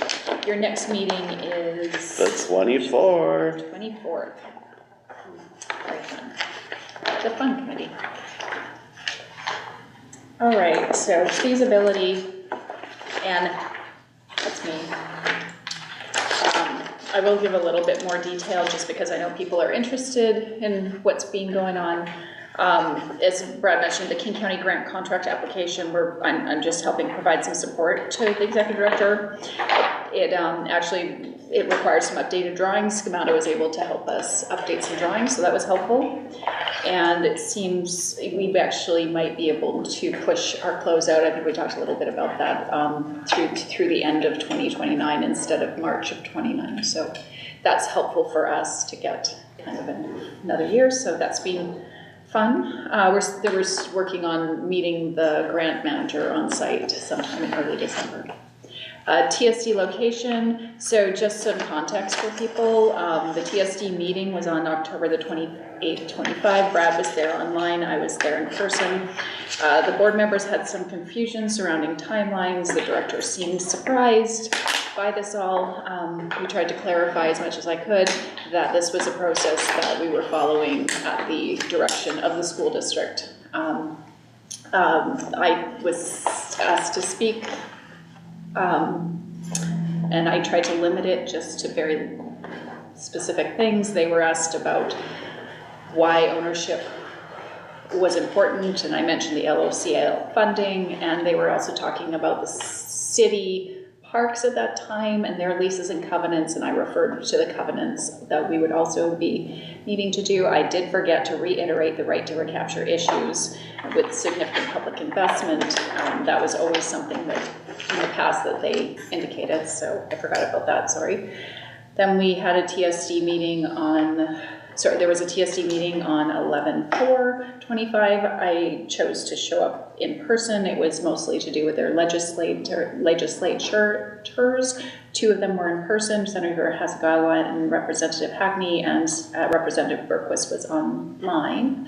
Your next meeting is The 24th. 24th. Very fun. The fun committee. All right, so feasibility, and that's me. I will give a little bit more detail just because I know people are interested in what's been going on. As Brad mentioned, the King County grant contract application, I'm just helping provide some support to the executive director. It required some updated drawings. Schemata was able to help us update some drawings, so that was helpful. And it seems we actually might be able to push our closeout. I think we talked a little bit about that through the end of 2029 instead of March of 29. So that's helpful for us to get kind of another year. So that's been fun. We're working on meeting the grant manager on site sometime in early December. TSD location, so just some context for people. The TSD meeting was on October the 28th, 25. Brad was there online, I was there in person. The board members had some confusion surrounding timelines. The director seemed surprised by this all. We tried to clarify as much as I could that this was a process that we were following at the direction of the school district. I was asked to speak, and I tried to limit it just to very specific things. They were asked about why ownership was important, and I mentioned the LOCL funding, and they were also talking about the city parks at that time and their leases and covenants, and I referred to the covenants that we would also be needing to do. I did forget to reiterate the right to recapture issues with significant public investment. That was always something that in the past that they indicated, so I forgot about that, sorry. Then we had a TSD meeting on, sorry, there was a TSD meeting on 11/4/25. I chose to show up in person. It was mostly to do with their legislatures. Two of them were in person, Senator Hasagawa and Representative Hackney, and Representative Berquist was online.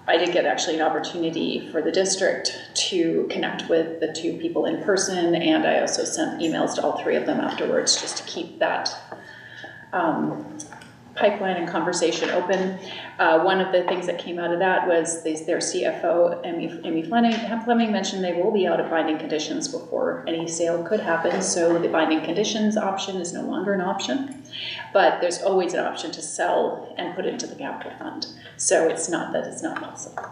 I did get actually an opportunity for the district to connect with the two people in person, and I also sent emails to all three of them afterwards just to keep that pipeline and conversation open. One of the things that came out of that was their CFO, Amy Fleming, mentioned they will be out of binding conditions before any sale could happen, so the binding conditions option is no longer an option. But there's always an option to sell and put it into the capital fund. So it's not that it's not possible.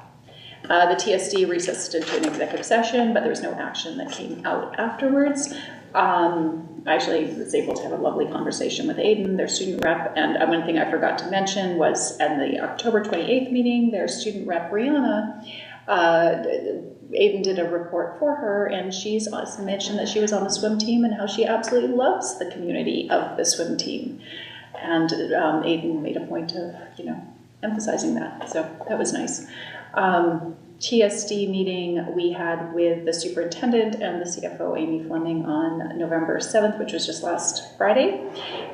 The TSD recessed into an executive session, but there was no action that came out afterwards. I actually was able to have a lovely conversation with Aiden, their student rep, and one thing I forgot to mention was at the October 28th meeting, their student rep, Brianna, Aiden did a report for her, and she's also mentioned that she was on the swim team and how she absolutely loves the community of the swim team. And Aiden made a point of, emphasizing that, so that was nice. TSD meeting we had with the superintendent and the CFO, Amy Fleming, on November 7th, which was just last Friday.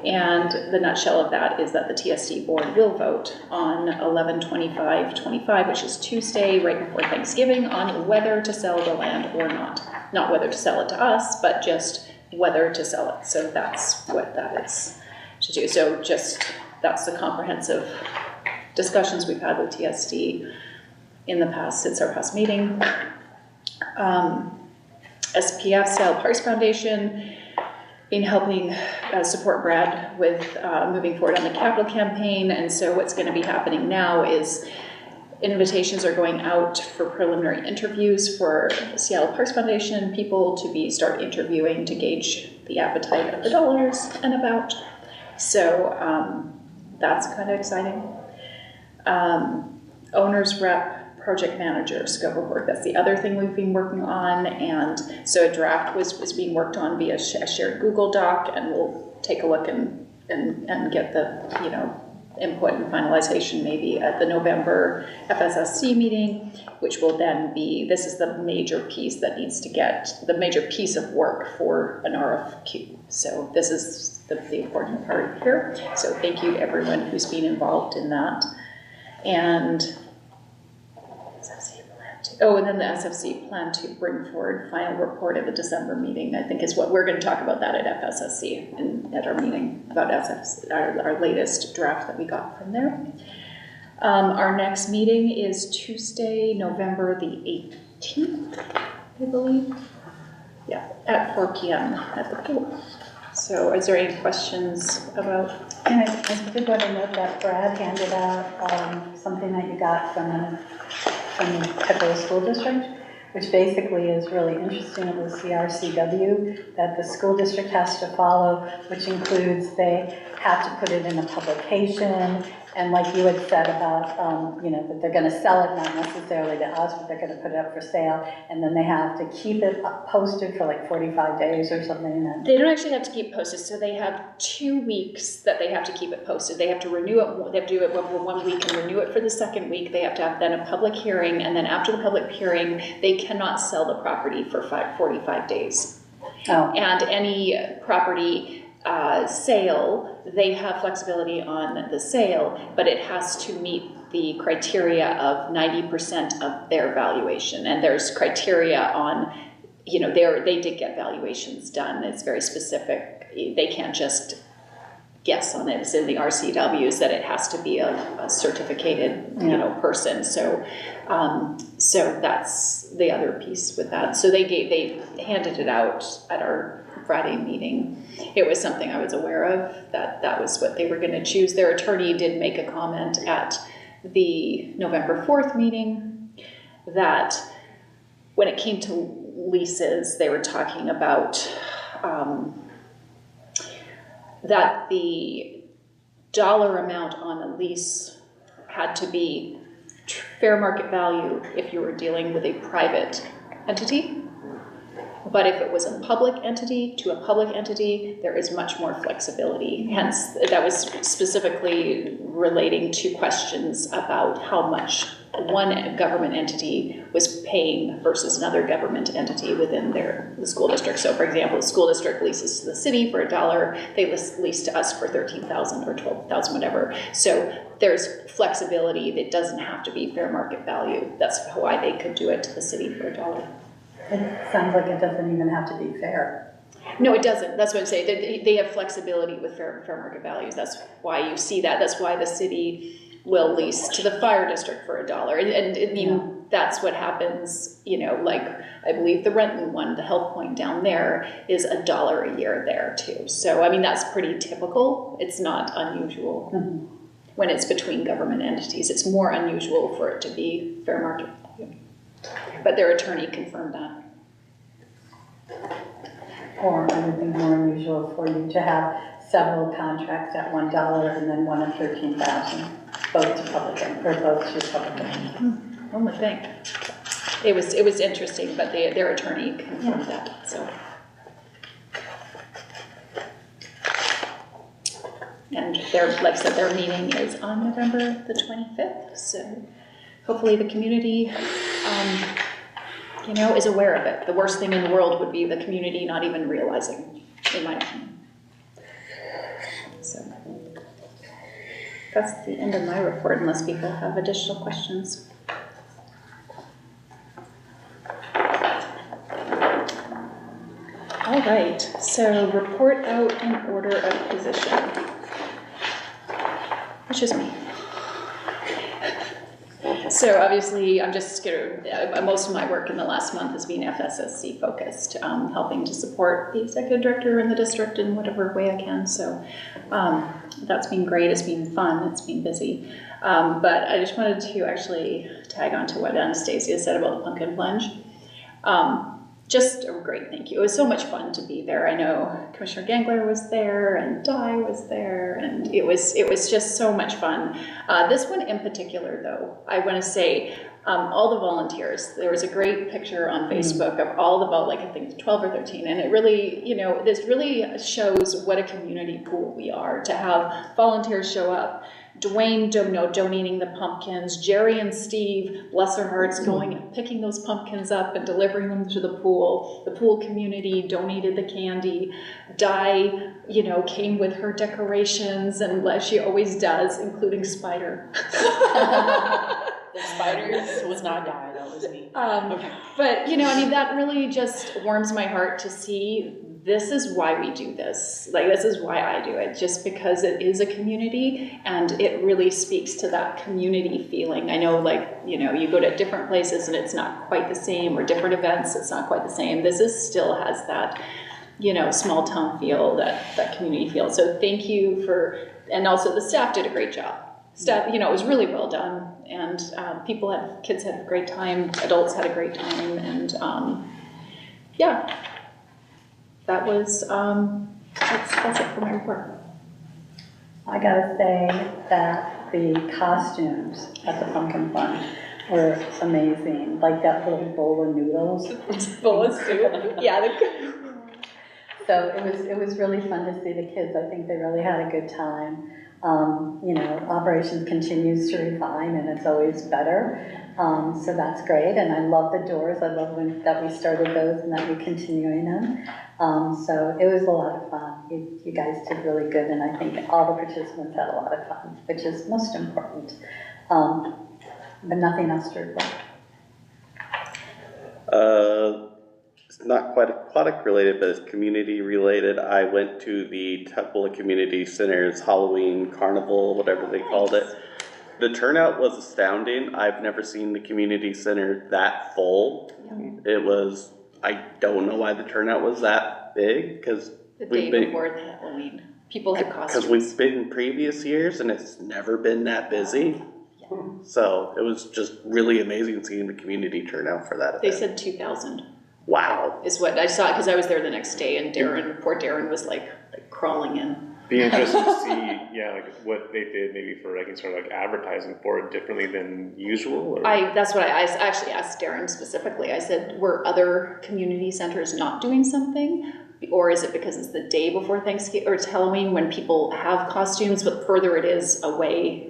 And the nutshell of that is that the TSD board will vote on 11/25/25, which is Tuesday, right before Thanksgiving, on whether to sell the land or not. Not whether to sell it to us, but just whether to sell it. So that's what that is to do. So that's the comprehensive discussions we've had with TSD in the past, since our past meeting. SPF, Sale Parks Foundation, been helping support Brad with moving forward on the capital campaign. And so what's going to be happening now is invitations are going out for preliminary interviews for Seattle Parks Foundation people to start interviewing to gauge the appetite of the dollars and about. So that's kind of exciting. Owner's rep, project manager, scope of work. That's the other thing we've been working on. And so a draft was being worked on via a shared Google Doc, and we'll take a look and get the, input and finalization maybe at the November FSSC meeting, which will then be, this is the major piece that needs to get, the major piece of work for an RFQ. So this is the important part here. So thank you to everyone who's been involved in that. And then the SFC plan to bring forward final report at the December meeting, I think is what we're going to talk about that at FSSC and at our meeting about SFC, our latest draft that we got from there. Our next meeting is Tuesday, November the 18th, I believe. Yeah, at 4 p.m. at the pool. So is there any questions about? And I did want to note that Brad handed out something that you got from the Tupelo School District, which basically is really interesting. It was CRCW that the school district has to follow, which includes they have to put it in a publication, and like you had said about, that they're going to sell it, not necessarily to us, but they're going to put it up for sale, and then they have to keep it posted for like 45 days or something. And they don't actually have to keep posted, so they have 2 weeks that they have to keep it posted. They have to renew it, they have to do it for 1 week and renew it for the second week. They have to have then a public hearing, and then after the public hearing, they cannot sell the property for 45 days. Oh. And any property sale, they have flexibility on the sale, but it has to meet the criteria of 90% of their valuation. And there's criteria on, they did get valuations done. It's very specific. They can't just guess on it. It's in the RCWs that it has to be a certificated, person. So that's the other piece with that. So they handed it out at our Friday meeting. It was something I was aware of, that was what they were going to choose. Their attorney did make a comment at the November 4th meeting that when it came to leases, they were talking about that the dollar amount on a lease had to be fair market value if you were dealing with a private entity, But if it was a public entity to a public entity, there is much more flexibility. Hence, that was specifically relating to questions about how much one government entity was paying versus another government entity within the school district. So for example, the school district leases to the city for $1, they lease to us for $13,000 or $12,000, whatever. So there's flexibility that doesn't have to be fair market value. That's why they could do it to the city for $1. It sounds like it doesn't even have to be fair. No, it doesn't. That's what I'm saying. They have flexibility with fair market values. That's why you see that. That's why the city will lease to the fire district for $1. And I mean, that's what happens, you know, like I believe the Renton one, the Health Point down there is $1 a year there too. So, I mean, that's pretty typical. It's not unusual when it's between government entities. It's more unusual for it to be fair market value. But their attorney confirmed that. Or I would think more unusual for you to have several contracts at $1 and then one at $13,000, both to public or both to public entities. One would think. It was interesting, but their attorney confirmed that. So, and like I said, their meeting is on November the 25th. So hopefully the community, you know, is aware of it. The worst thing in the world would be the community not even realizing, in my opinion. So that's the end of my report, unless people have additional questions. All right, so report out in order of position, which is me. So obviously, I'm just gonna, most of my work in the last month has been FSSC focused, helping to support the executive director in the district in whatever way I can. So that's been great. It's been fun. It's been busy. But I just wanted to actually tag on to what Anastasia said about the pumpkin plunge. Just a great thank you. It was so much fun to be there. I know Commissioner Gangler was there and Di was there, and it was just so much fun. This one in particular, though, I want to say all the volunteers. There was a great picture on Facebook of all the like I think 12 or 13, and it really, you know, this really shows what a community pool we are to have volunteers show up. Dwayne donating the pumpkins, Jerry and Steve, bless their hearts, going and picking those pumpkins up and delivering them to the pool. The pool community donated the candy. Di, you know, came with her decorations, and as she always does, including Spider. The spiders was not Di, that was me. Okay. But, you know, I mean, that really just warms my heart to see this is why we do this. Like, this is why I do it, just because it is a community and it really speaks to that community feeling. I know, like, you know, you go to different places and it's not quite the same, or different events, it's not quite the same. This still has that, you know, small town feel, that community feel. So thank you and also the staff did a great job. Staff, you know, it was really well done, and kids had a great time, adults had a great time, and yeah. That was, that's it for my report. I gotta say that the costumes at the pumpkin plunge were amazing. Like that little bowl of noodles. Bowl of soup. Yeah. So it was really fun to see the kids. I think they really had a good time. You know, operations continues to refine, and it's always better. So that's great, and I love the doors. I love that we started those and that we're continuing them. So it was a lot of fun. You guys did really good, and I think all the participants had a lot of fun, which is most important. But nothing else to report. It's not quite aquatic related, but it's community related. I went to the Tukwila Community Center's Halloween Carnival, whatever they called it. The turnout was astounding. I've never seen the community center that full. It was, I don't know why the turnout was that big, because the day before Halloween, people had costumes. Because we've been in previous years and it's never been that busy. Yeah. So it was just really amazing seeing the community turnout for that event. They said 2,000. Wow. Is what I saw, because I was there the next day, and poor Darren was like crawling in. Be interesting to see yeah, like what they did maybe for like sort of like advertising for it differently than usual? Or? That's what I actually asked Darren specifically. I said, were other community centers not doing something? Or is it because it's the day before Thanksgiving or it's Halloween when people have costumes, but further it is away,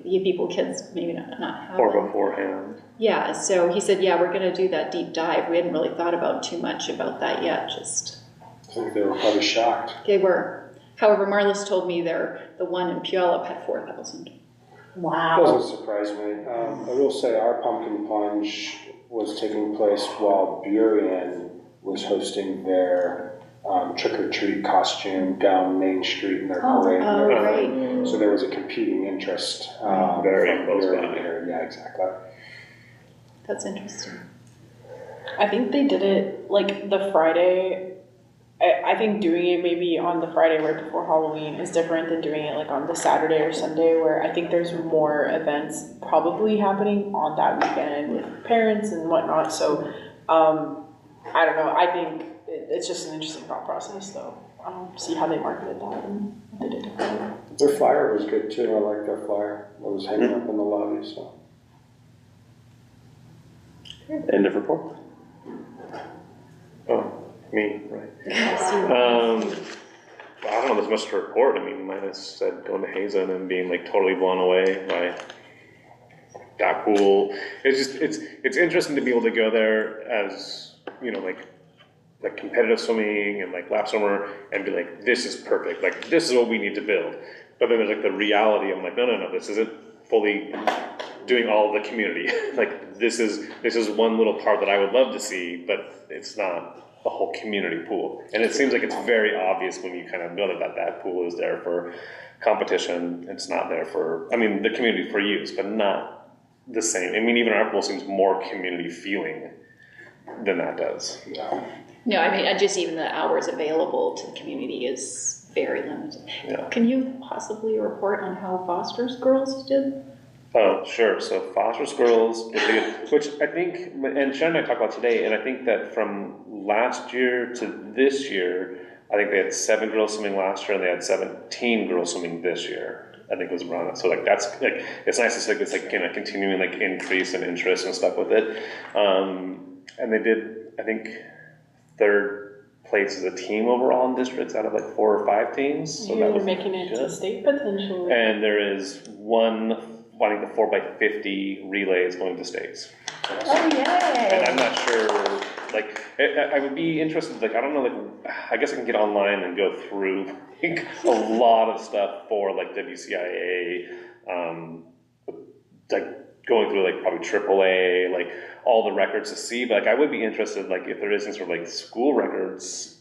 kids maybe not have Or them. beforehand. Yeah, so he said, yeah, we're going to do that deep dive. We hadn't really thought about too much about that yet, just. I think they were probably shocked. They were. However, Marlis told me the one in Puyallup had 4,000. Wow. Doesn't surprise me. I will say our pumpkin punch was taking place while Burien was hosting their trick-or-treat costume down Main Street in their parade. Oh, right. So there was a competing interest. Very from close Burien by. here. Yeah, exactly. That's interesting. I think they did it like the Friday. I think doing it maybe on the Friday right before Halloween is different than doing it like on the Saturday or Sunday, where I think there's more events probably happening on that weekend with parents and whatnot. So I don't know. I think it's just an interesting thought process, though. See how they marketed that and what they did differently. Their flyer was good too. I like their flyer. It was hanging up in the lobby. So. End of report. Oh, me, right. I don't know, there's much to report. I mean, minus said going to Hazen and being like totally blown away by that pool. It's interesting to be able to go there as, you know, like competitive swimming and like lap swimmer and be like, this is perfect. Like, this is what we need to build. But then there's like the reality. I'm like, no, this isn't fully doing all of the community. Like, this is one little part that I would love to see, but it's not the whole community pool. And it seems like it's very obvious when you kind of know that pool is there for competition. It's not there for, I mean, the community for use, but not the same. I mean, even our pool seems more community feeling than that does. No, I mean, just even the hours available to the community is very limited. Yeah. Can you possibly report on how Foster's Girls did? Oh, sure. So Foster's Girls, which I think, and Shannon and I talked about today, and I think that from last year to this year, I think they had 7 girls swimming last year, and they had 17 girls swimming this year. I think it was around it. So like that's like, it's nice to see like this like, you know, continuing like increase in interest and stuff with it. And they did, I think, 3rd place as a team overall in districts out of like 4 or 5 teams. So that was making it to state potentially. And there is one, I think the 4x50 relay is going to states. Oh, yay! And I'm not sure, like, I would be interested, like, I don't know, like, I guess I can get online and go through like, a lot of stuff for like WCIA, like going through like probably AAA, like all the records to see, but like I would be interested, like if there is some sort of like school records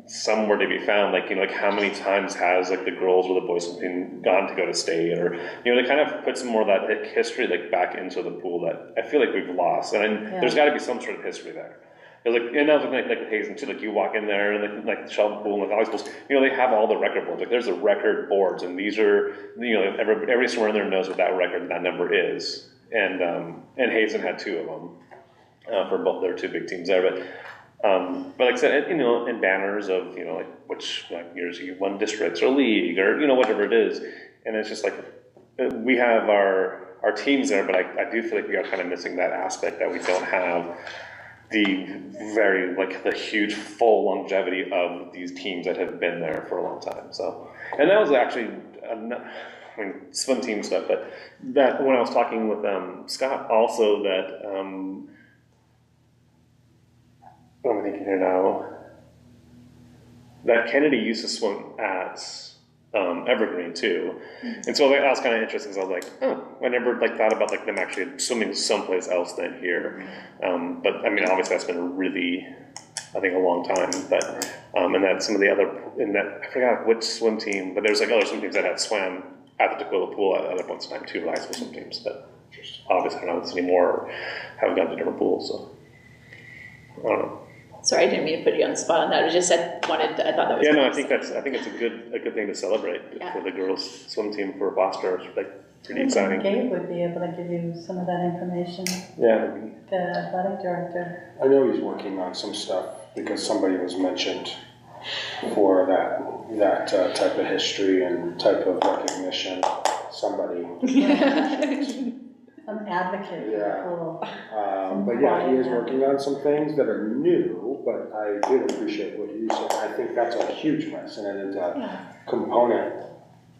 somewhere to be found, like, you know, like how many times has like the girls or the boys been gone to go to state, or, you know, to kind of put some more of that like, history like back into the pool that I feel like we've lost, and there's got to be some sort of history there. Like, and that was like with Hazen too. Like you walk in there and like the Sheldon pool and like all these pools, you know, they have all the record boards. Like there's the record boards, and these are, you know, everybody somewhere in there knows what that record, that number is. And Hazen had 2 of them for both their 2 big teams there. But like I said, you know, and banners of, you know, like which like years you won districts or league or, you know, whatever it is. And it's just like we have our teams there, but I do feel like we are kind of missing that aspect, that we don't have the very, like, the huge full longevity of these teams that have been there for a long time. So, and that was actually, I mean, swim team stuff, but that when I was talking with Scott also, that, what am I thinking here now? That Kennedy used to swim at Evergreen too, and so that was kind of interesting. So I was like, oh, I never like thought about like them actually swimming someplace else than here. But I mean, obviously that's been a really, I think, a long time. But and that some of the other, in that I forgot which swim team, but there's like other swim teams that had swam at the Tukwila pool at other points in time too, high school swim teams. But obviously I don't know this anymore, or haven't gone to different pools, so I don't know. Sorry, I didn't mean to put you on the spot on that. I just I thought that was. Yeah, no, I think it's a good thing to celebrate for the girls swim team for Foster. It's like pretty exciting. Gabe would be able to give you some of that information. Yeah. The athletic director. I know he's working on some stuff because somebody was mentioned for that that type of history and type of recognition. Somebody. Some advocate for the pool. But yeah, he is working on some things that are new, but I did appreciate what you said. I think that's a huge lesson, and it's a component.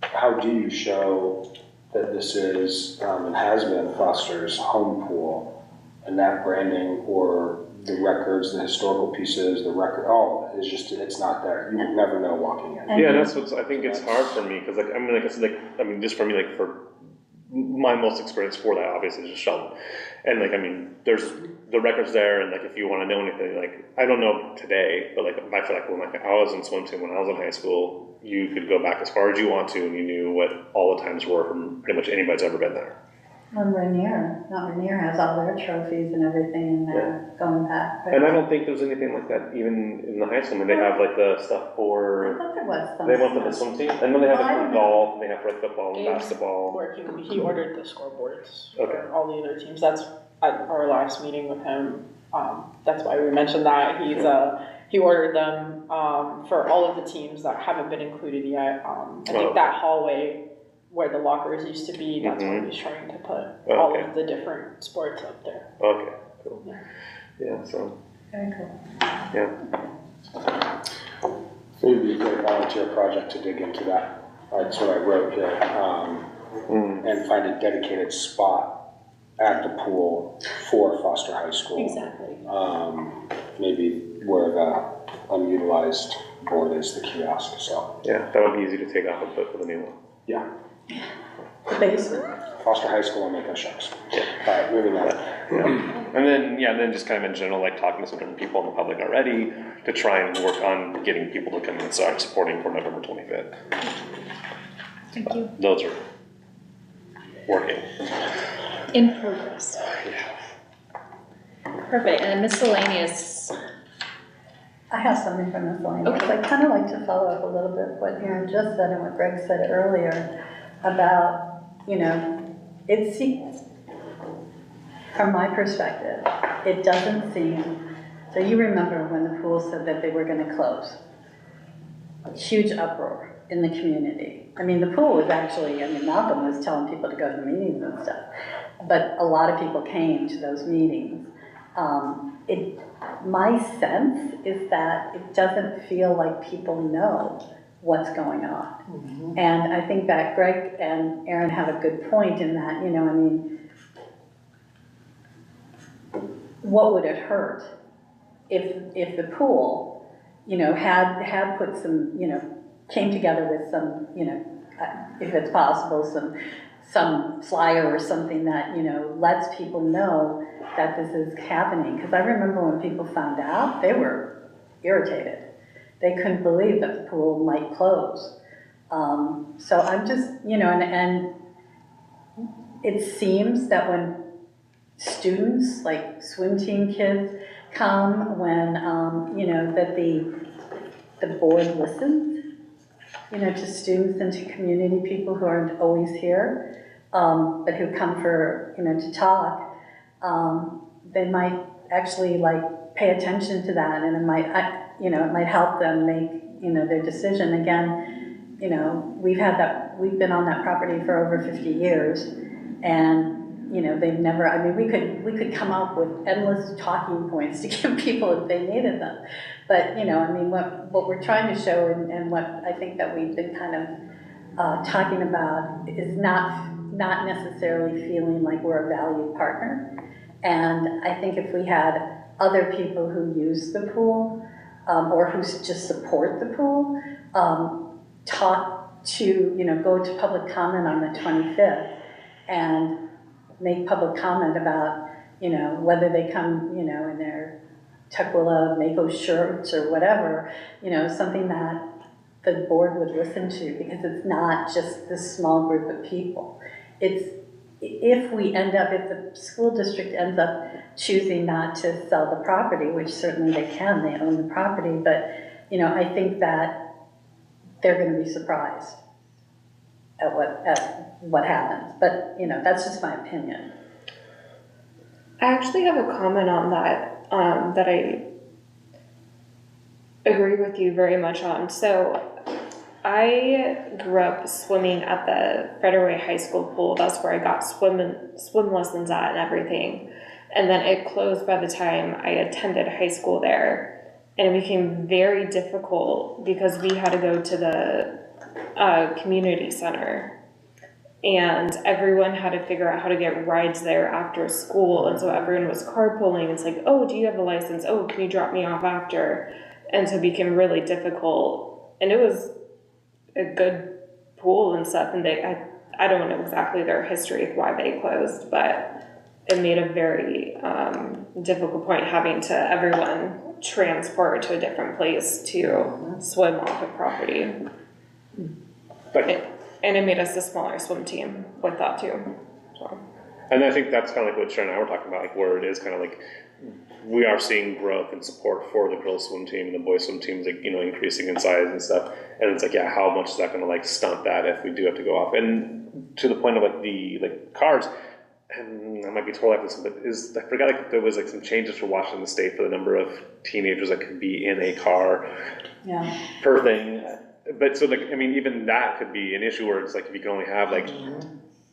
How do you show that this is, and has been, Foster's home pool, and that branding, or the records, the historical pieces, the record, all of it is just, it's not there. You would never know walking in. Yeah, that's what's, I think it's hard for me, because like, I mean, like, it's like, I mean, just for me, like, for my most experience for that, obviously, is just Sheldon. And like, I mean, there's the records there, and like, if you want to know anything, like, I don't know today, but like, I feel like when like, I was in swim team, when I was in high school, you could go back as far as you want to, and you knew what all the times were from pretty much anybody's ever been there. And Rainier has all their trophies and everything in there going back. And I don't think there's anything like that even in the high school. I mean, they have like the stuff I for, thought there was some. they went to the swim team, and then they have Well, I it for don't know. golf, and they have for like football and Gabe's basketball. Working, he ordered the scoreboards Okay. for all the other teams. That's at our last meeting with him. That's why we mentioned that he ordered them for all of the teams that haven't been included yet. I think that hallway where the lockers used to be, that's where he's trying to put all of the different sports up there. Okay, cool. Yeah, so. Very cool. Yeah. Maybe a great volunteer project to dig into that. That's what I wrote here. And find a dedicated spot at the pool for Foster High School. Exactly. Maybe where the unutilized board is, the kiosk. So Yeah, that would be easy to take off and put for the new one. yeah, The basement. Foster High School and Mako Sharks. Yeah. All right, moving on. Yeah. And then just kind of in general, like talking to some different people in the public already to try and work on getting people to come and start supporting for November 25th. Thank you. Those are working. In progress. Yeah. Perfect. And miscellaneous. I have something from miscellaneous. Okay. I'd kind of like to follow up a little bit what Aaron just said and what Greg said earlier about, it seems, from my perspective, it doesn't seem, so you remember when the pool said that they were going to close. A huge uproar in the community. I mean, the pool was actually, Malcolm was telling people to go to the meetings and stuff, but a lot of people came to those meetings. My sense is that it doesn't feel like people know what's going on. Mm-hmm. And I think that Greg and Aaron have a good point in that, what would it hurt if the pool, had put some, came together with some, if it's possible, some flyer or something that, lets people know that this is happening. Because I remember when people found out, they were irritated. They couldn't believe that the pool might close. So I'm just, and it seems that when students, like swim team kids, come, when, that the board listens, to students and to community people who aren't always here, but who come for, to talk, they might actually pay attention to that, and it might help them make, their decision. Again, we've been on that property for over 50 years, and they've never, we could come up with endless talking points to give people if they needed them. But, what we're trying to show, and what I think that we've been kind of talking about, is not necessarily feeling like we're a valued partner. And I think if we had other people who use the pool, or who just support the pool, talk to, go to public comment on the 25th and make public comment about, whether they come, in their Tukwila Mako shirts or whatever, something that the board would listen to, because it's not just this small group of people. If the school district ends up choosing not to sell the property, which certainly they can, they own the property, but, I think that they're going to be surprised at what happens. But, that's just my opinion. I actually have a comment on that, that I agree with you very much on. So I grew up swimming at the Federal High School pool. That's where I got swim lessons at and everything. And then it closed by the time I attended high school there. And it became very difficult because we had to go to the community center. And everyone had to figure out how to get rides there after school. And so everyone was carpooling. It's like, oh, do you have a license? Oh, can you drop me off after? And so it became really difficult. And it was a good pool and stuff. And I don't know exactly their history of why they closed, but it made a very difficult point having to everyone transport to a different place to swim off the property. And it made us a smaller swim team with that too. So. And I think that's kind of like what Sharon and I were talking about, like where it is kind of like we are seeing growth and support for the girls swim team and the boys swim teams, like, you know, increasing in size and stuff. And it's like, yeah, how much is that going to like stunt that if we do have to go off? And to the point of like the cars, and I might be totally off this, but I forgot like there was like some changes for Washington State for the number of teenagers that could be in a car per thing. But so like, I mean, even that could be an issue where it's like if you can only have like,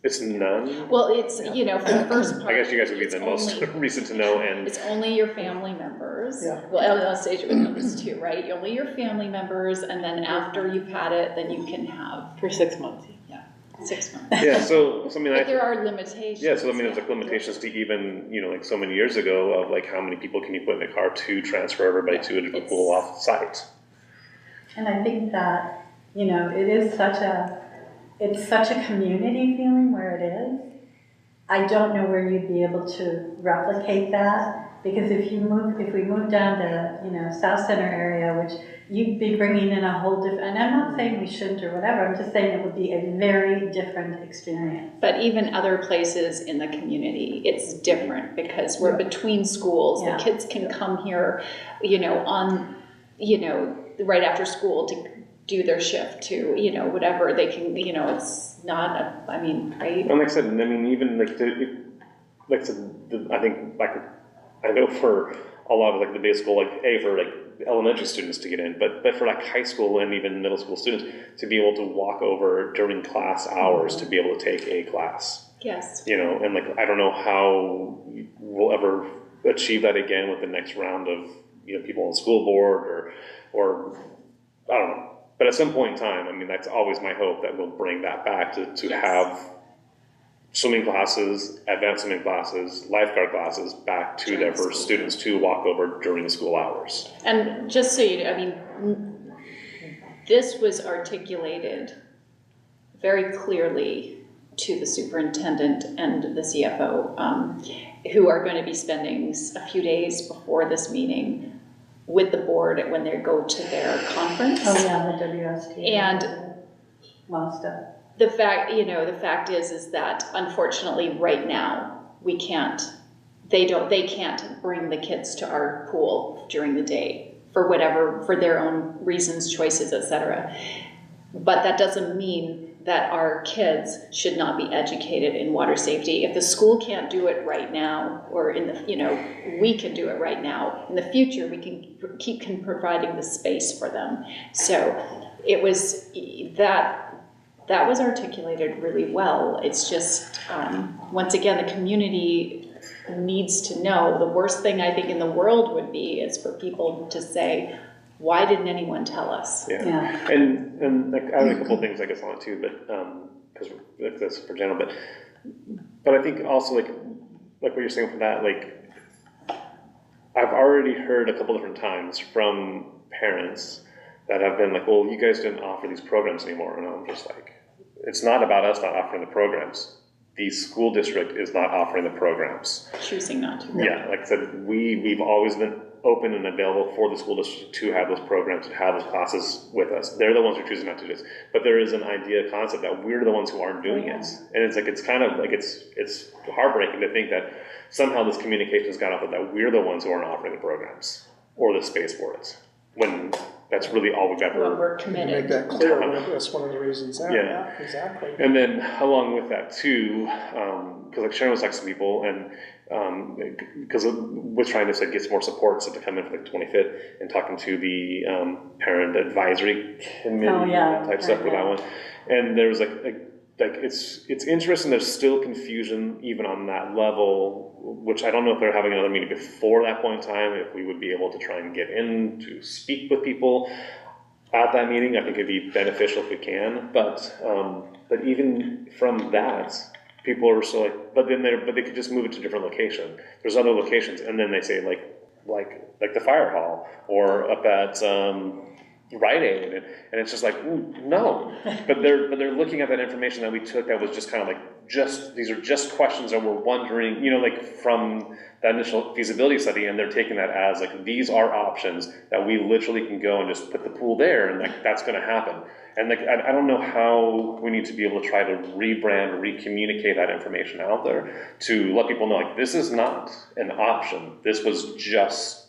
it's none. Well, it's, you know, for the first part. I guess you guys would be the most recent to know, and it's only your family members. Yeah. Well, Anastasia would know this too, right? Only your family members, and then after you've had it, then you can have. For 6 months. Yeah, 6 months. yeah. So I mean, But there are limitations. Yeah, so I mean, there's like limitations to even, you know, like so many years ago of like how many people can you put in a car to transfer everybody to a different pool off site. And I think that, you know, it's such a community feeling where it is. I don't know where you'd be able to replicate that, because if we move down to, you know, South Center area, which you'd be bringing in a whole different, and I'm not saying we shouldn't or whatever, I'm just saying it would be a very different experience. But even other places in the community, it's different because we're between schools. Yeah. The kids can come here, you know, right after school to do their shift to, you know, whatever they can, you know, it's not right? And like I said, I mean, even like I think like I know for a lot of like the base school, like for like elementary students to get in, but for like high school and even middle school students to be able to walk over during class hours to be able to take a class. Yes. You know, and like I don't know how we'll ever achieve that again with the next round of, you know, people on the school board or I don't know. But at some point in time, I mean, that's always my hope that we'll bring that back to have swimming classes, advanced swimming classes, lifeguard classes back to their first students to walk over during the school hours. And just so you know, I mean, this was articulated very clearly to the superintendent and the CFO, who are going to be spending a few days before this meeting with the board when they go to their conference. Oh yeah, the WST. And most of the fact is that unfortunately right now they can't bring the kids to our pool during the day for their own reasons, choices, etc. But that doesn't mean that our kids should not be educated in water safety. If the school can't do it right now, or we can do it right now. In the future, we can keep providing the space for them. So it was that was articulated really well. It's just, once again, the community needs to know. The worst thing I think in the world would be is for people to say, why didn't anyone tell us? Yeah. And like, I have a couple of things I guess on it too, but because that's for general, but I think also like what you're saying for that, like I've already heard a couple different times from parents that have been like, well, you guys didn't offer these programs anymore, and I'm just like, it's not about us not offering the programs. The school district is not offering the programs. Choosing not to. Yeah, like I said, we've always been open and available for the school district to have those programs and have those classes with us. They're the ones who are choosing not to do this. But there is an concept that we're the ones who aren't doing it. And it's like, it's kind of like, it's heartbreaking to think that somehow this communication has got out that we're the ones who aren't offering the programs or the space for it, when that's really all we've ever. Well, we're committed. Make that clear. That's one of the reasons. Yeah, exactly. And then along with that too, because like Sharon was texting people, and because was trying to say get some more support, so to come in for like 25th and talking to the parent advisory committee type stuff for that one, and there was like it's interesting. There's still confusion even on that level, which I don't know if they're having another meeting before that point in time. If we would be able to try and get in to speak with people at that meeting, I think it'd be beneficial if we can. But even from that, people are still like, but they could just move it to a different location. There's other locations, and then they say like the fire hall or up at Rite Aid, and it's just like, ooh, no. But they're looking at that information that we took that was just kind of like these are just questions that we're wondering, like from that initial feasibility study, and they're taking that as like these are options that we literally can go and just put the pool there, and like that's going to happen. And like I don't know how we need to be able to try to rebrand or recommunicate that information out there to let people know like this is not an option. This was just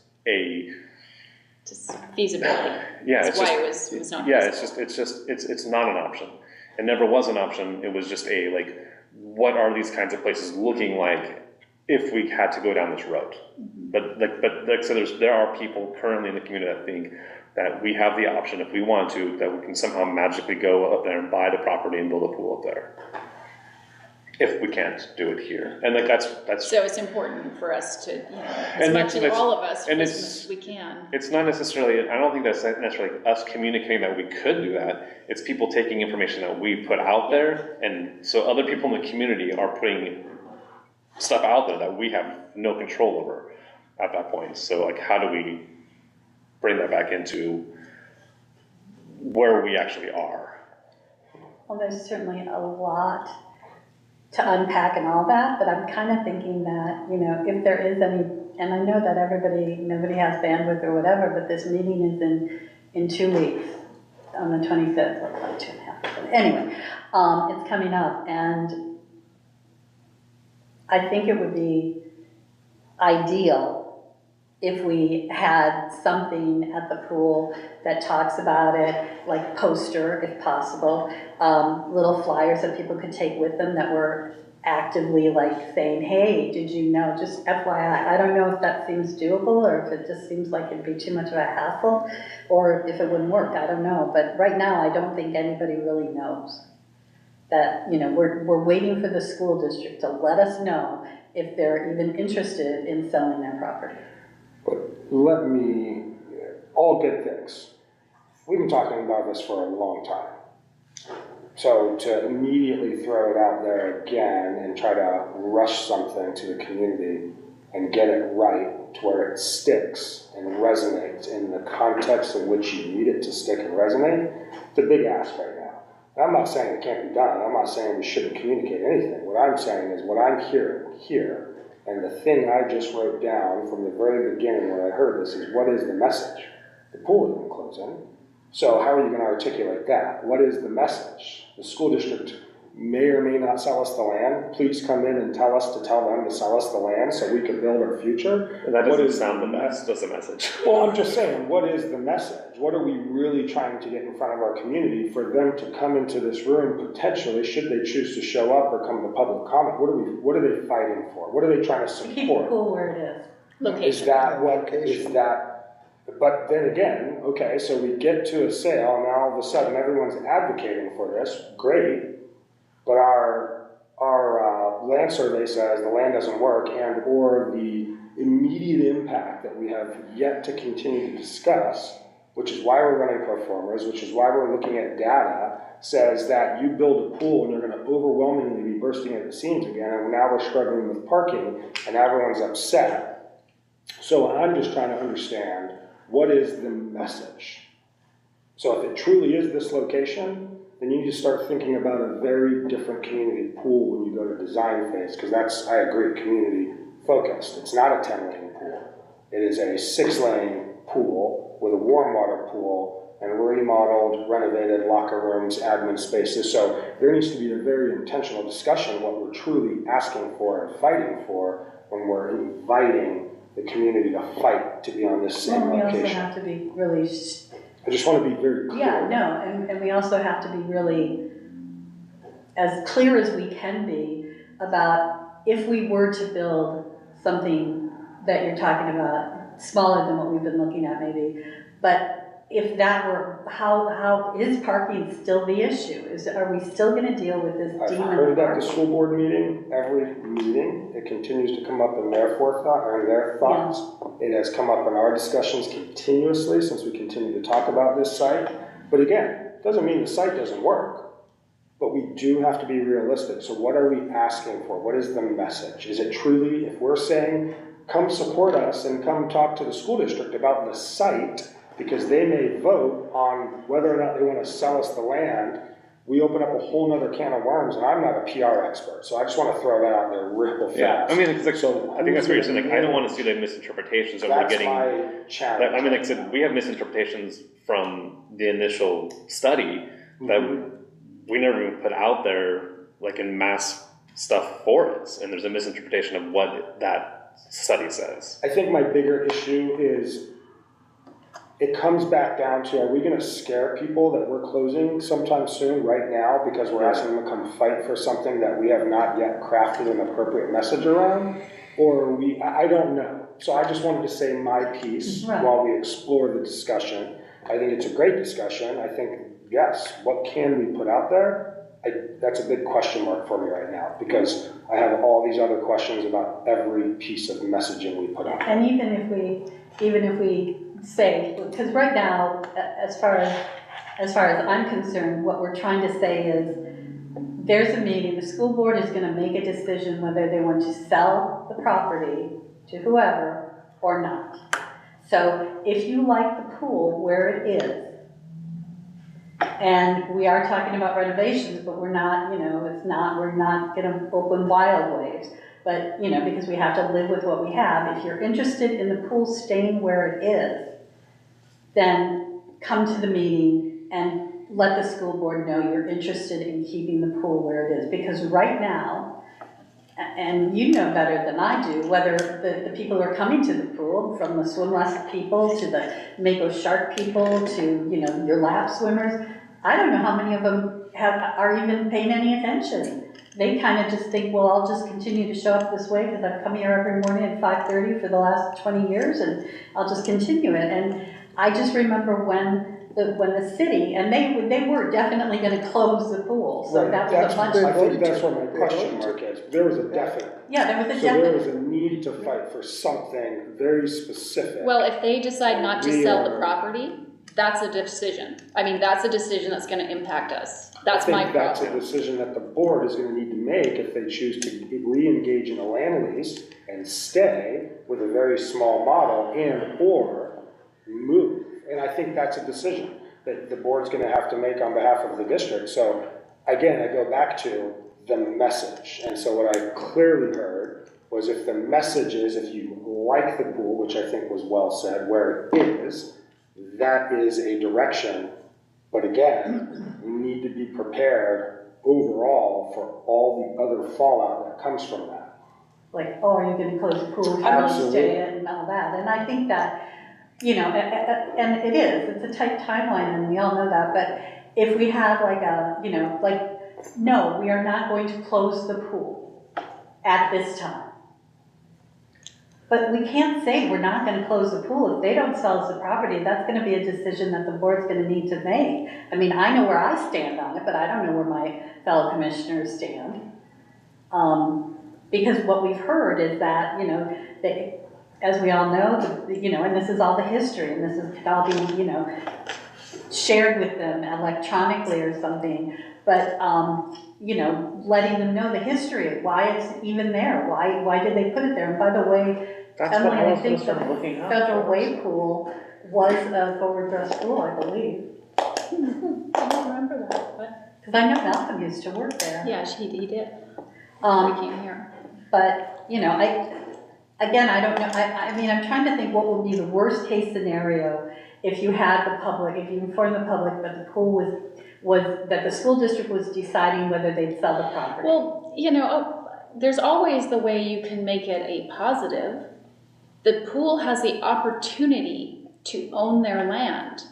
feasibility. Yeah, that's why it was not. Yeah, it's not an option. It never was an option. It was just what are these kinds of places looking like if we had to go down this road? But so there are people currently in the community that think that we have the option if we want to, that we can somehow magically go up there and buy the property and build a pool up there. If we can't do it here, and that's so it's important for us to, and much as all of us, and as much as we can. It's not necessarily. I don't think that's necessarily us communicating that we could do that. It's people taking information that we put out there, and so other people in the community are putting stuff out there that we have no control over at that point. So like, how do we bring that back into where we actually are? Well, there's certainly a lot to unpack and all that, but I'm kind of thinking that, if there is any, and I know that nobody has bandwidth or whatever, but this meeting is in 2 weeks, on the 25th, or like 2.5. But anyway, it's coming up, and I think it would be ideal if we had something at the pool that talks about it, like poster, if possible, little flyers that people could take with them that were actively like saying, hey, did you know, just FYI. I don't know if that seems doable or if it just seems like it'd be too much of a hassle or if it wouldn't work, I don't know. But right now, I don't think anybody really knows that, we're waiting for the school district to let us know if they're even interested in selling their property. All good things. We've been talking about this for a long time. So to immediately throw it out there again and try to rush something to the community and get it right to where it sticks and resonates in the context in which you need it to stick and resonate, it's a big ask right now. And I'm not saying it can't be done. I'm not saying we shouldn't communicate anything. What I'm saying is what I'm hearing here, and the thing I just wrote down from the very beginning when I heard this is, what is the message? The pool isn't closing. So how are you going to articulate that? What is the message? The school district may or may not sell us the land. Please come in and tell them to sell us the land so we can build our future. And that doesn't sound the best, does the message? Well, I'm just saying, what is the message? What are we really trying to get in front of our community for them to come into this room potentially, should they choose to show up or come to public comment? What are they fighting for? What are they trying to support? Keep the pool where it is. Location. Is that, but then again, okay, so we get to a sale, and now all of a sudden everyone's advocating for this, great, but our land survey says the land doesn't work, and or the immediate impact that we have yet to continue to discuss, which is why we're running pro formas, which is why we're looking at data, says that you build a pool and you're going to overwhelmingly be bursting at the seams again, and now we're struggling with parking, and everyone's upset. So I'm just trying to understand, what is the message? So if it truly is this location, then you need to start thinking about a very different community pool when you go to design phase, because that's, I agree, community focused. It's not a 10-lane pool. It is a 6-lane pool with a warm water pool and remodeled, renovated locker rooms, admin spaces. So there needs to be a very intentional discussion of what we're truly asking for and fighting for when we're inviting the community to fight to be on this same location. We also have to be really... I just want to be very clear. Yeah, no, and we also have to be really as clear as we can be about if we were to build something that you're talking about, smaller than what we've been looking at maybe, but if that were, how is parking still the issue? Are we still gonna deal with this I've demon heard it at the parking? school board meeting, every meeting, it continues to come up in their forethought, or in their thoughts. It has come up in our discussions continuously since we continue to talk about this site. But again, doesn't mean the site doesn't work, but we do have to be realistic. So what are we asking for? What is the message? Is it truly, if we're saying, come support us and come talk to the school district about the site, because they may vote on whether or not they want to sell us the land, we open up a whole nother can of worms, and I'm not a PR expert, so I just want to throw that out there real fast. Yeah, I mean, it's like, So I think that's what you're saying, like, I don't want to see the misinterpretations that we're That's getting. my challenge. I mean, like I said, we have misinterpretations from the initial study that we never even put out there, like in mass stuff for us, and there's a misinterpretation of what that study says. I think my bigger issue is it comes back down to, are we going to scare people that we're closing sometime soon, right now, because we're asking them to come fight for something that we have not yet crafted an appropriate message around? Or are we, I don't know. So I just wanted to say my piece while we explore the discussion. I think it's a great discussion. I think, yes, what can we put out there? That's a big question mark for me right now, because I have all these other questions about every piece of messaging we put out. And even if we say, because right now, as far as I'm concerned, what we're trying to say is, there's a meeting, the school board is gonna make a decision whether they want to sell the property to whoever or not. So if you like the pool where it is, and we are talking about renovations, but we're not, we're not gonna open wild waves. But, because we have to live with what we have. If you're interested in the pool staying where it is, then come to the meeting and let the school board know you're interested in keeping the pool where it is. Because right now, and you know better than I do, whether the people who are coming to the pool, from the swim lesson people to the Mako shark people to, your lap swimmers, I don't know how many of them are even paying any attention. They kind of just think, well, I'll just continue to show up this way because I've come here every morning at 5:30 for the last 20 years, and I'll just continue it. And I just remember when the city, and they were definitely going to close the pool, so Right, that was a bunch I of, think that's what my question mark is. There was a definite. yeah, there was a So there was definite. a need to fight for something very specific. Well, if they decide not to We sell the are- property, that's a decision. I mean, that's a decision that's gonna impact us. That's my I think that's a problem. decision that the board is gonna need to make if they choose to re-engage in a land lease and stay with a very small model and/or move. And I think that's a decision that the board's gonna have to make on behalf of the district. So again, I go back to the message. And so what I clearly heard was, if the message is, if you like the pool, which I think was well said, where it is, that is a direction. But again, we need to be prepared overall for all the other fallout that comes from that. Like, oh, are you going to close the pool? How do you stay in and all that? And I think that, and it is, it's a tight timeline, and we all know that. But if we have no, we are not going to close the pool at this time. But we can't say we're not going to close the pool. If they don't sell us the property, that's going to be a decision that the board's going to need to make. I mean, I know where I stand on it, but I don't know where my fellow commissioners stand. Because what we've heard is that, they, as we all know, and this is all the history, and this is all being, shared with them electronically or something, but, letting them know the history of why it's even there. Why did they put it there? And by the way, That's Emily, what I I was think gonna the start looking up. Federal Way Pool was a forward thrust pool, I believe. I don't remember that, but, Because I know Malcolm used to work there. yeah, he did. We came here. But, I don't know, I mean, I'm trying to think what would be the worst case scenario if you had the public, if you informed the public that the pool was that the school district was deciding whether they'd sell the property. Well, there's always the way you can make it a positive. The pool has the opportunity to own their land.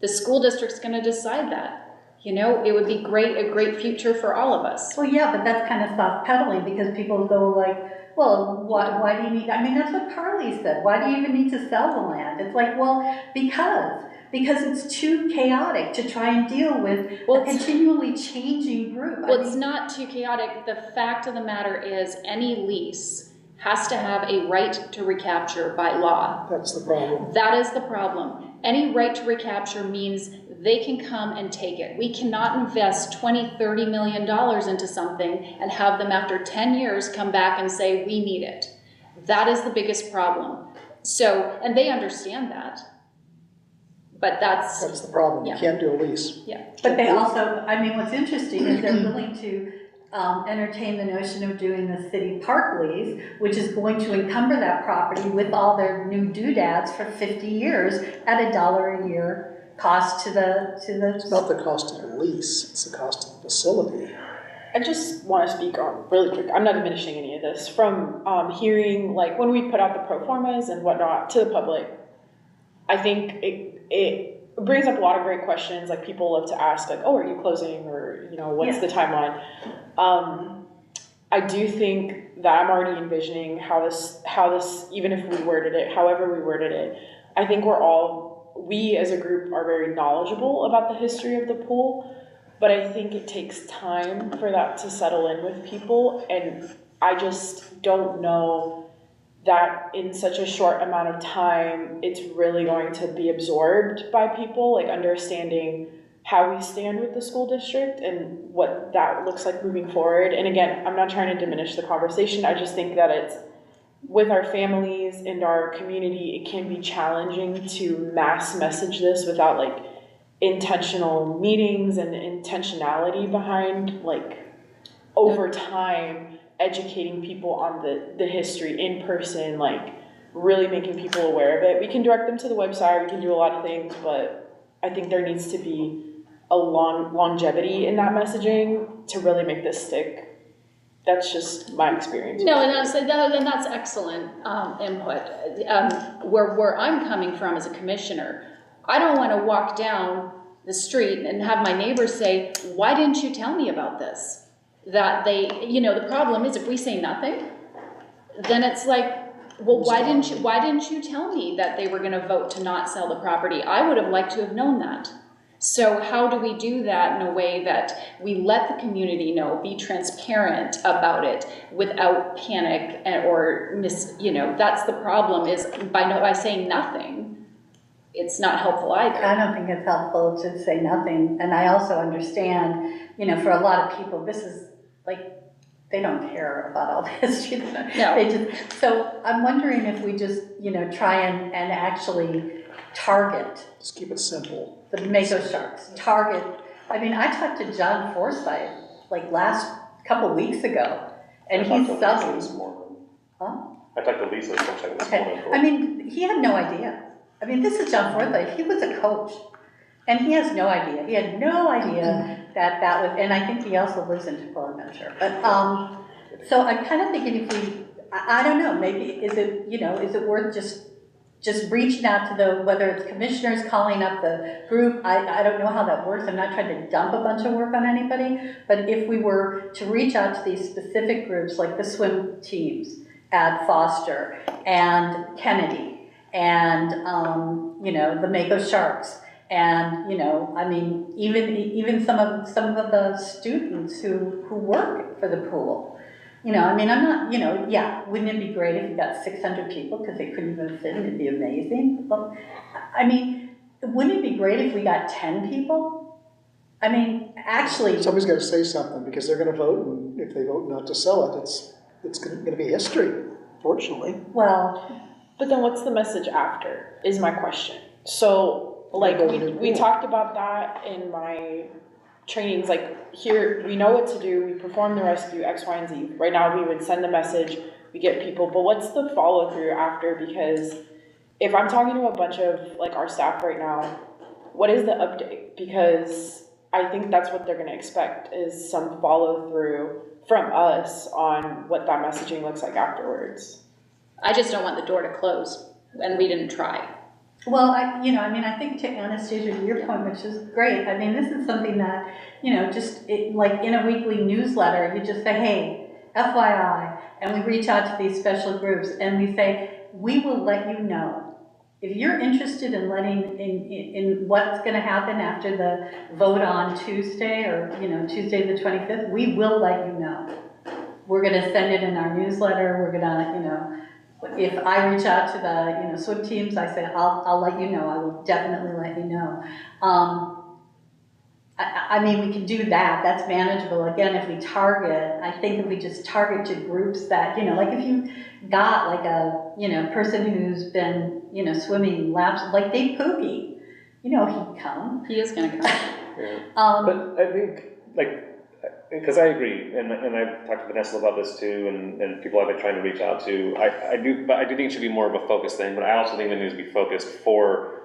The school district's gonna decide that. You know, it would be a great future for all of us. Well, yeah, but that's kind of soft pedaling because people go like, well, why do you need, I mean, that's what Carly said. Why do you even need to sell the land? It's like, well, because it's too chaotic to try and deal with a continually changing group. Well, it's not too chaotic. The fact of the matter is any lease has to have a right to recapture by law. That's the problem. That is the problem. Any right to recapture means they can come and take it. We cannot invest $20-30 million into something and have them after 10 years come back and say, we need it. That is the biggest problem. So, and they understand that. But that's the problem. Yeah. You can't do a lease. Yeah. But they also, I mean, what's interesting is they're willing to entertain the notion of doing the city park lease, which is going to encumber that property with all their new doodads for 50 years at $1 a year cost to the. It's not the cost of the lease, it's the cost of the facility. I just want to speak on really quick. I'm not diminishing any of this. From hearing, like, when we put out the pro formas and whatnot to the public, I think it brings up a lot of great questions. Like, people love to ask, like, oh, are you closing, or, you know, what's the timeline? I do think that I'm already envisioning how this, even if we worded it, however we worded it, I think we as a group are very knowledgeable about the history of the pool, but I think it takes time for that to settle in with people, and I just don't know that in such a short amount of time it's really going to be absorbed by people, like understanding how we stand with the school district and what that looks like moving forward. And again, I'm not trying to diminish the conversation. I just think that it's, with our families and our community, it can be challenging to mass message this without like intentional meetings and intentionality behind, like, over time educating people on the history in person, like really making people aware of it. We can direct them to the website, we can do a lot of things, but I think there needs to be a longevity in that messaging to really make this stick. That's just my experience. No, and that's excellent input. Where I'm coming from as a commissioner, I don't want to walk down the street and have my neighbors say, why didn't you tell me about this? That they, you know, the problem is if we say nothing, then it's like, well, why didn't you tell me that they were going to vote to not sell the property? I would have liked to have known that. So how do we do that in a way that we let the community know, be transparent about it without panic or that's the problem, is by saying nothing, it's not helpful either. I don't think it's helpful to say nothing. And I also understand, for a lot of people, this is like, they don't care about all this. No. So I'm wondering if we just, try and actually target. Just keep it simple. The Mako Sharks. Target. I mean, I talked to John Forsythe like last couple weeks ago, and he's subbing. Huh? I talked to Lisa sometime this morning. I mean, he had no idea. I mean, this is John Forsythe. He was a coach, and he has no idea. He had no idea that was, and I think he also lives in Tupelo, I'm not sure. But so I'm kind of thinking if I don't know, maybe is it worth just reaching out to whether it's commissioners calling up the group. I don't know how that works. I'm not trying to dump a bunch of work on anybody, but if we were to reach out to these specific groups like the swim teams at Foster and Kennedy and the Mako Sharks and I mean even some of the students who work for the pool. I mean, I'm not, wouldn't it be great if you got 600 people because they couldn't even fit in? It'd be amazing. Well, I mean, wouldn't it be great if we got 10 people? I mean, actually... Somebody's got to say something because they're going to vote, and if they vote not to sell it, it's going to be history, fortunately. Well... But then what's the message after, is my question. So, like, we talked about that in my... trainings, like, here we know what to do, we perform the rescue X, Y, and Z. Right now we would send the message, we get people, but what's the follow through after? Because if I'm talking to a bunch of like our staff right now, what is the update? Because I think that's what they're going to expect, is some follow through from us on what that messaging looks like afterwards. I just don't want the door to close, and we didn't try. Well, I think to Anastasia, to your point, which is great, I mean, this is something that, like in a weekly newsletter, you just say, hey, FYI, and we reach out to these special groups and we say, we will let you know. If you're interested in in what's gonna happen after the vote on Tuesday or, Tuesday the 25th, we will let you know. We're gonna send it in our newsletter, we're gonna, if I reach out to the, swim teams, I say, I'll let you know, I will definitely let you know. I mean, we can do that, that's manageable. Again, if we target, I think if we just target to groups that, like if you got like a, person who's been, swimming laps, like Dave Pookie, he'd come. He is gonna come. Yeah. But I think, because I agree, and I've talked to Vanessa about this too, and people I've been trying to reach out to. I do think it should be more of a focus thing, but I also think it needs to be focused for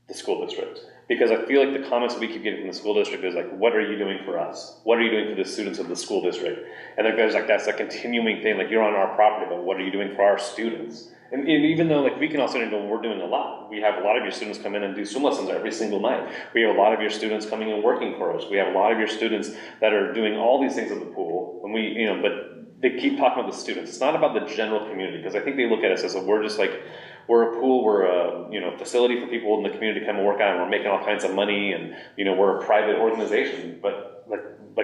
the school district. Because I feel like the comments that we keep getting from the school district is like, what are you doing for us? What are you doing for the students of the school district? And there's that's a continuing thing, like you're on our property, but what are you doing for our students? And even though we can also know we're doing a lot. We have a lot of your students come in and do swim lessons every single night. We have a lot of your students coming and working for us. We have a lot of your students that are doing all these things at the pool. And but they keep talking about the students. It's not about the general community, because I think they look at us as we're just we're a pool, we're a facility for people in the community to come and work out, and we're making all kinds of money, and we're a private organization. But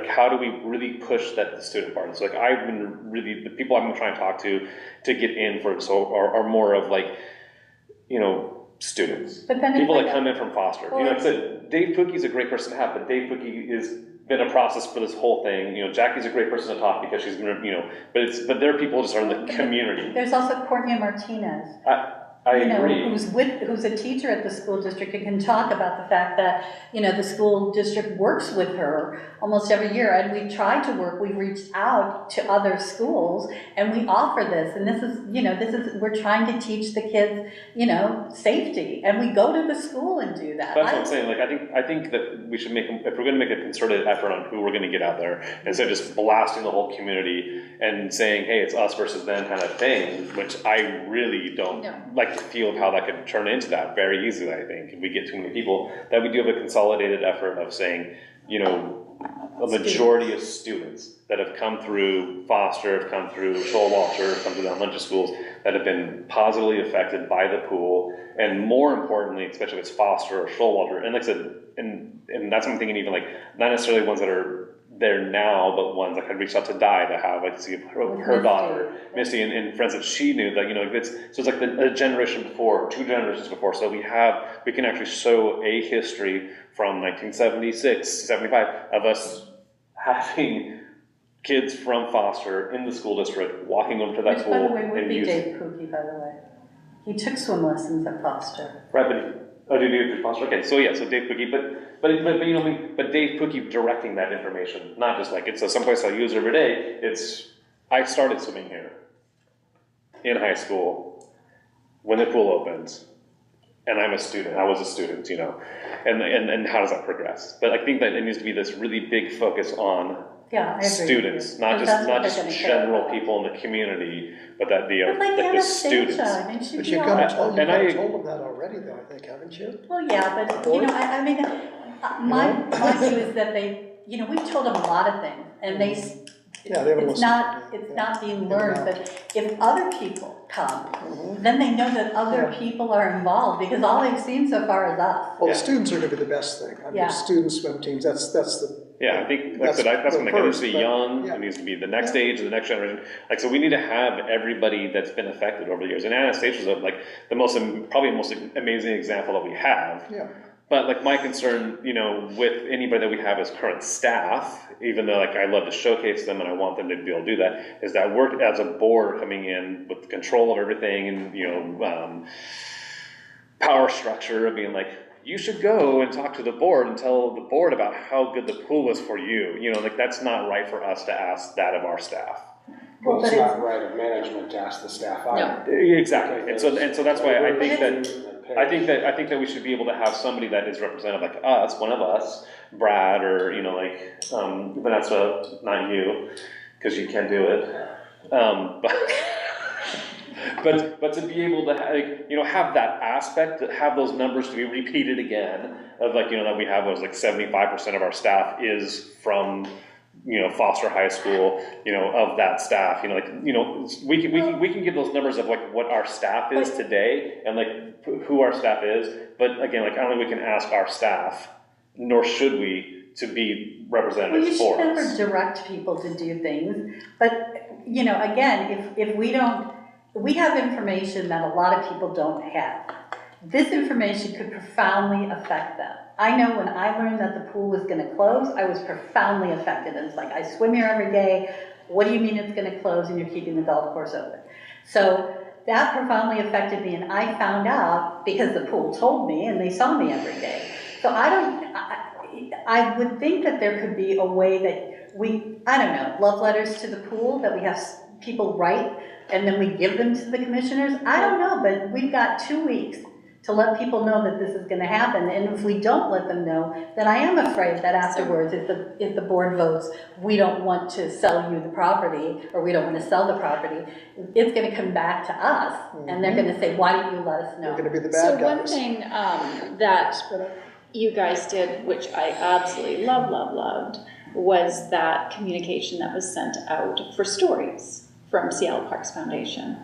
how do we really push that student part? So I've been really, the people I've been trying to talk to get in for it are more of students. But then people that come in from foster. Like I said, Dave Pookie's a great person to have, but Dave Pookie has been a process for this whole thing. Jackie's a great person to talk because she's been, but there are people just are in the community. There's also Courtney Martinez. I agree. Who's a teacher at the school district and can talk about the fact that, the school district works with her almost every year. And we've reached out to other schools and we offer this. And this is, we're trying to teach the kids, safety. And we go to the school and do that. That's what I'm saying. I think that we should if we're going to make a concerted effort on who we're going to get out there, instead of just blasting the whole community and saying, hey, it's us versus them kind of thing, which I really don't like the feel of how that could turn into that very easily. I think if we get too many people, that we do have a consolidated effort of saying, a majority of students that have come through foster, have come through Showalter, have come through the elementary schools that have been positively affected by the pool, and more importantly, especially if it's foster or Showalter, and like I said, and that's what I'm thinking, even not necessarily ones that are there now, but ones that had reached out to Di to have see her daughter Misty and friends that she knew that it's like a generation before, 2 generations before. So we can actually show a history from 1976, 75 of us having kids from foster in the school district walking over to that Which, pool. by the way, would and be using Dave Pookie, by the way. He took swim lessons at Foster. Right, but did you do foster? Okay, so Dave Pookie, but Dave Pookie directing that information, not just it's someplace I use every day. I started swimming here in high school when the pool opens, and I'm a student. I was a student, and how does that progress? But I think that it needs to be this really big focus on students, not just general people in the community, but that the students. But you've kind of told them that already, though, I think, haven't you? Well, yeah, but my view is that we've told them a lot of things, and it's not being learned. But if other people come, then they know that other people are involved, because all they've seen so far is us. Well, the students are going to be the best thing. I mean, student swim teams. That's the. Yeah, I think, that's when it needs to be young. It needs to be the next age, the next generation. So we need to have everybody that's been affected over the years. And Anastasia is probably the most amazing example that we have. Yeah. But my concern, with anybody that we have as current staff, even though I love to showcase them and I want them to be able to do that, is that we're as a board coming in with control of everything and power structure of being you should go and talk to the board and tell the board about how good the pool was for you. That's not right for us to ask that of our staff. Well, it's not right of management to ask the staff either. No. Exactly. And so that's why I think that we should be able to have somebody that is represented like us, one of us, Brad, or Vanessa, not you, because you can't do it. but to be able to have that aspect, to have those numbers to be repeated again of that we have was 75% of our staff is from Foster High School, of that staff, we can give those numbers of what our staff is today and who our staff is, but again, I don't think we can ask our staff, nor should we, to be representatives for us. Well, you should never direct people to do things, but again, if we have information that a lot of people don't have. This information could profoundly affect them. I know when I learned that the pool was going to close, I was profoundly affected. It's like, I swim here every day. What do you mean it's going to close and you're keeping the golf course open? So that profoundly affected me, and I found out because the pool told me and they saw me every day. So I would think that there could be a way that love letters to the pool that we have people write and then we give them to the commissioners. I don't know, but we've got 2 weeks to let people know that this is going to happen. And if we don't let them know, then I am afraid that afterwards, if the board votes, we don't want to sell you the property, or we don't want to sell the property, it's going to come back to us, and they're going to say, why didn't you let us know? They're going to be the bad guys. So one thing that you guys did, which I absolutely loved, was that communication that was sent out for stories from Seattle Parks Foundation.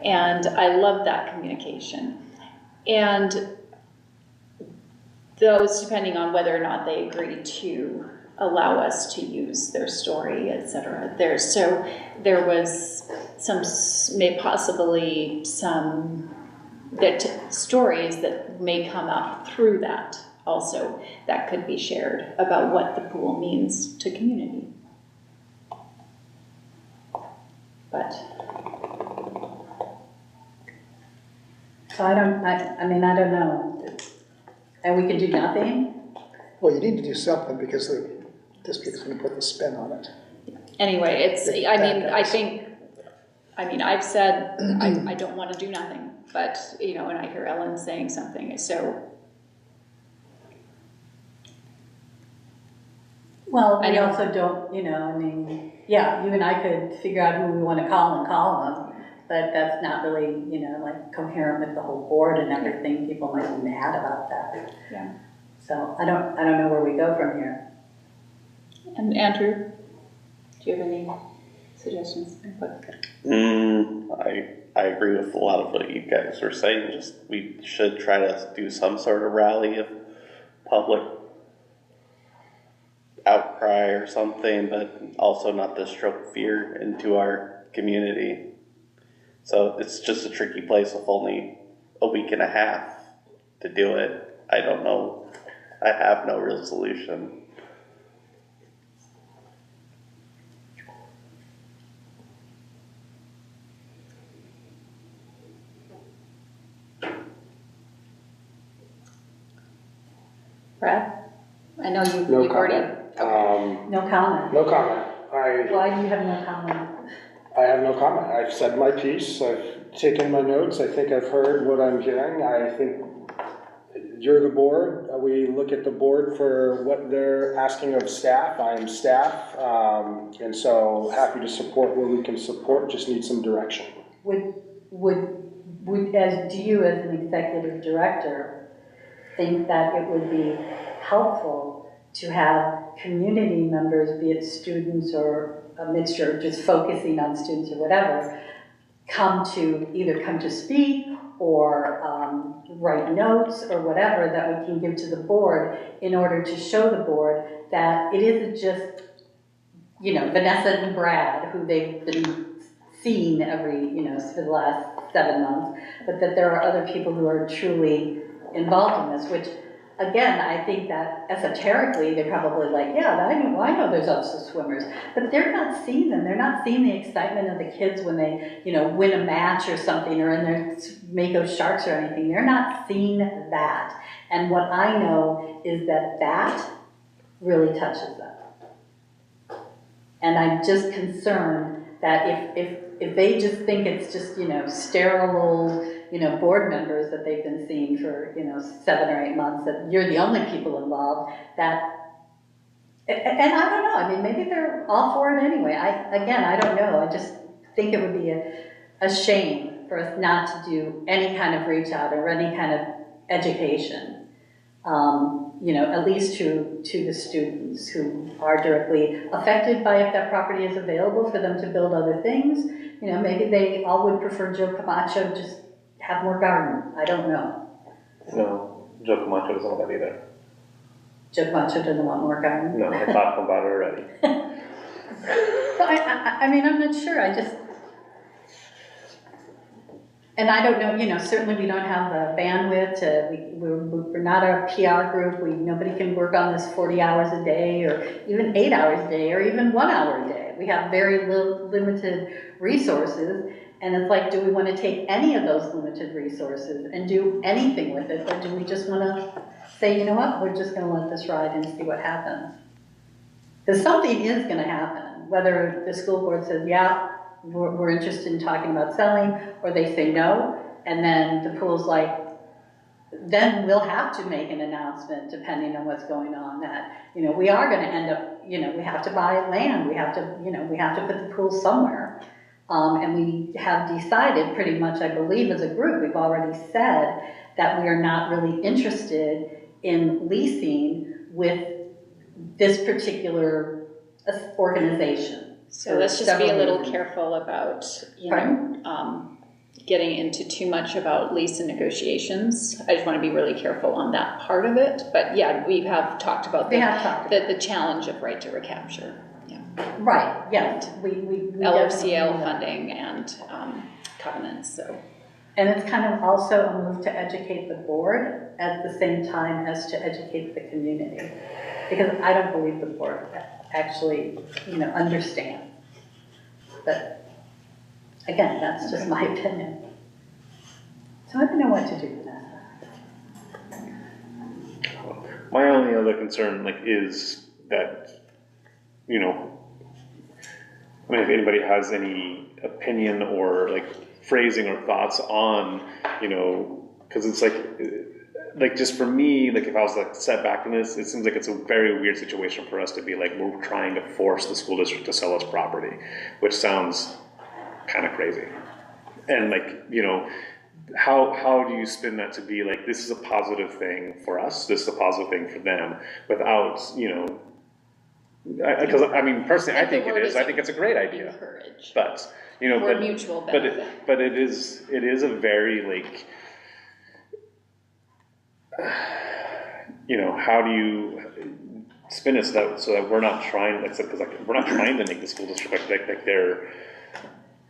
And I love that communication. And those, depending on whether or not they agree to allow us to use their story, etc. There was possibly some stories that may come up through that also that could be shared about what the pool means to community. But so I don't know. And we can do nothing? Well, you need to do something because the district's going to put the spin on it. Anyway, I've said I don't want to do nothing, but, and I hear Ellen saying something, so. Well, we also don't, you and I could figure out who we want to call them, but that's not really, coherent with the whole board and everything. People might be mad about that. Yeah. So I don't know where we go from here. And Andrew, do you have any suggestions? I agree with a lot of what you guys were saying. Just we should try to do some sort of rally of public outcry or something, but also not to stroke fear into our community. So it's just a tricky place with only a week and a half to do it. I don't know. I have no real solution. Brad? I know you've No already. comment. No comment. No comment. Why do you have no comment? I have no comment. I've said my piece. I've taken my notes. I think I've heard what I'm hearing. I think you're the board. We look at the board for what they're asking of staff. I am staff. And so happy to support where we can support, just need some direction. Do you as an executive director think that it would be helpful to have community members, be it students or a mixture, just focusing on students or whatever, come to speak or write notes or whatever that we can give to the board in order to show the board that it isn't just, Vanessa and Brad, who they've been seeing every, for the last 7 months, but that there are other people who are truly involved in this, which again, I think that esoterically, they're probably like, yeah, I know there's also swimmers, but they're not seeing them. They're not seeing the excitement of the kids when they, win a match or something, or in their Mako Sharks or anything. They're not seeing that. And what I know is that really touches them. And I'm just concerned that if they just think it's just, sterile old, board members that they've been seeing for, 7 or 8 months, that you're the only people involved, and I don't know, maybe they're all for it anyway. I don't know. I just think it would be a shame for us not to do any kind of reach out or any kind of education. You know, at least to the students who are directly affected by if that property is available for them to build other things. You know, maybe they all would prefer Joe Camacho just have more garden. I don't know. No, Joe Camacho doesn't want that either. Joe Camacho doesn't want more garden? No, I talked about it already. Well, I mean, I'm not sure. I just, and I don't know, you know, certainly we don't have the bandwidth to, we're not a PR group. Nobody can work on this 40 hours a day or even 8 hours a day or even 1 hour a day. We have very limited resources. And it's like, do we want to take any of those limited resources and do anything with it? Or do we just want to say, you know what, we're just going to let this ride and see what happens? Because something is going to happen, whether the school board says, yeah, we're interested in talking about selling, or they say no, and then the pool's like, then we'll have to make an announcement depending on what's going on that, you know, we are going to end up, you know, we have to buy land, we have to, you know, we have to put the pool somewhere. And we have decided pretty much, I believe as a group, we've already said that we are not really interested in leasing with this particular organization. So let's just be a little careful about, you know, getting into too much about lease and negotiations. I just want to be really careful on that part of it. But yeah, we have talked about the challenge of right to recapture. Yeah. Right, yes. We LOCL funding and covenants, so. And it's kind of also a move to educate the board at the same time as to educate the community. Because I don't believe the board actually, you know, understands. But again, that's just my opinion. So I don't know what to do with that. My only other concern, like, is that, you know, I mean, if anybody has any opinion or like phrasing or thoughts on, you know, because it's like just for me, like if I was like set back from this, it seems like it's a very weird situation for us to be like, we're trying to force the school district to sell us property, which sounds kind of crazy. And like, you know, how do you spin that to be like, this is a positive thing for us, this is a positive thing for them, without, you know, because I mean, personally, I think it is. I think it's a great idea. Encourage. But, you know, For mutual benefit. But it is a very like, you know, how do you spin it so that we're not trying, like, because like, we're not trying to make the school district like they're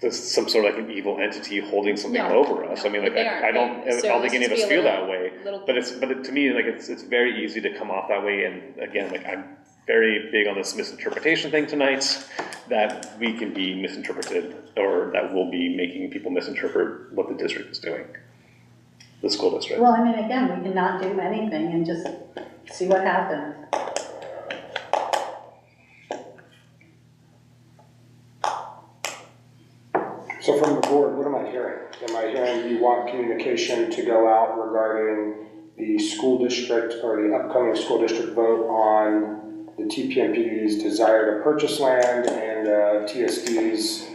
just some sort of like an evil entity holding something over us. I mean, like I don't think any of us feel that way. But to me, like it's very easy to come off that way. And again, like I'm very big on this misinterpretation thing tonight, that we can be misinterpreted, or that we'll be making people misinterpret what the district is doing, the school district. Well, I mean, again, we cannot do anything and just see what happens. So from the board, what am I hearing? Am I hearing you want communication to go out regarding the school district or the upcoming school district vote on the TPMPD's desire to purchase land and TSD's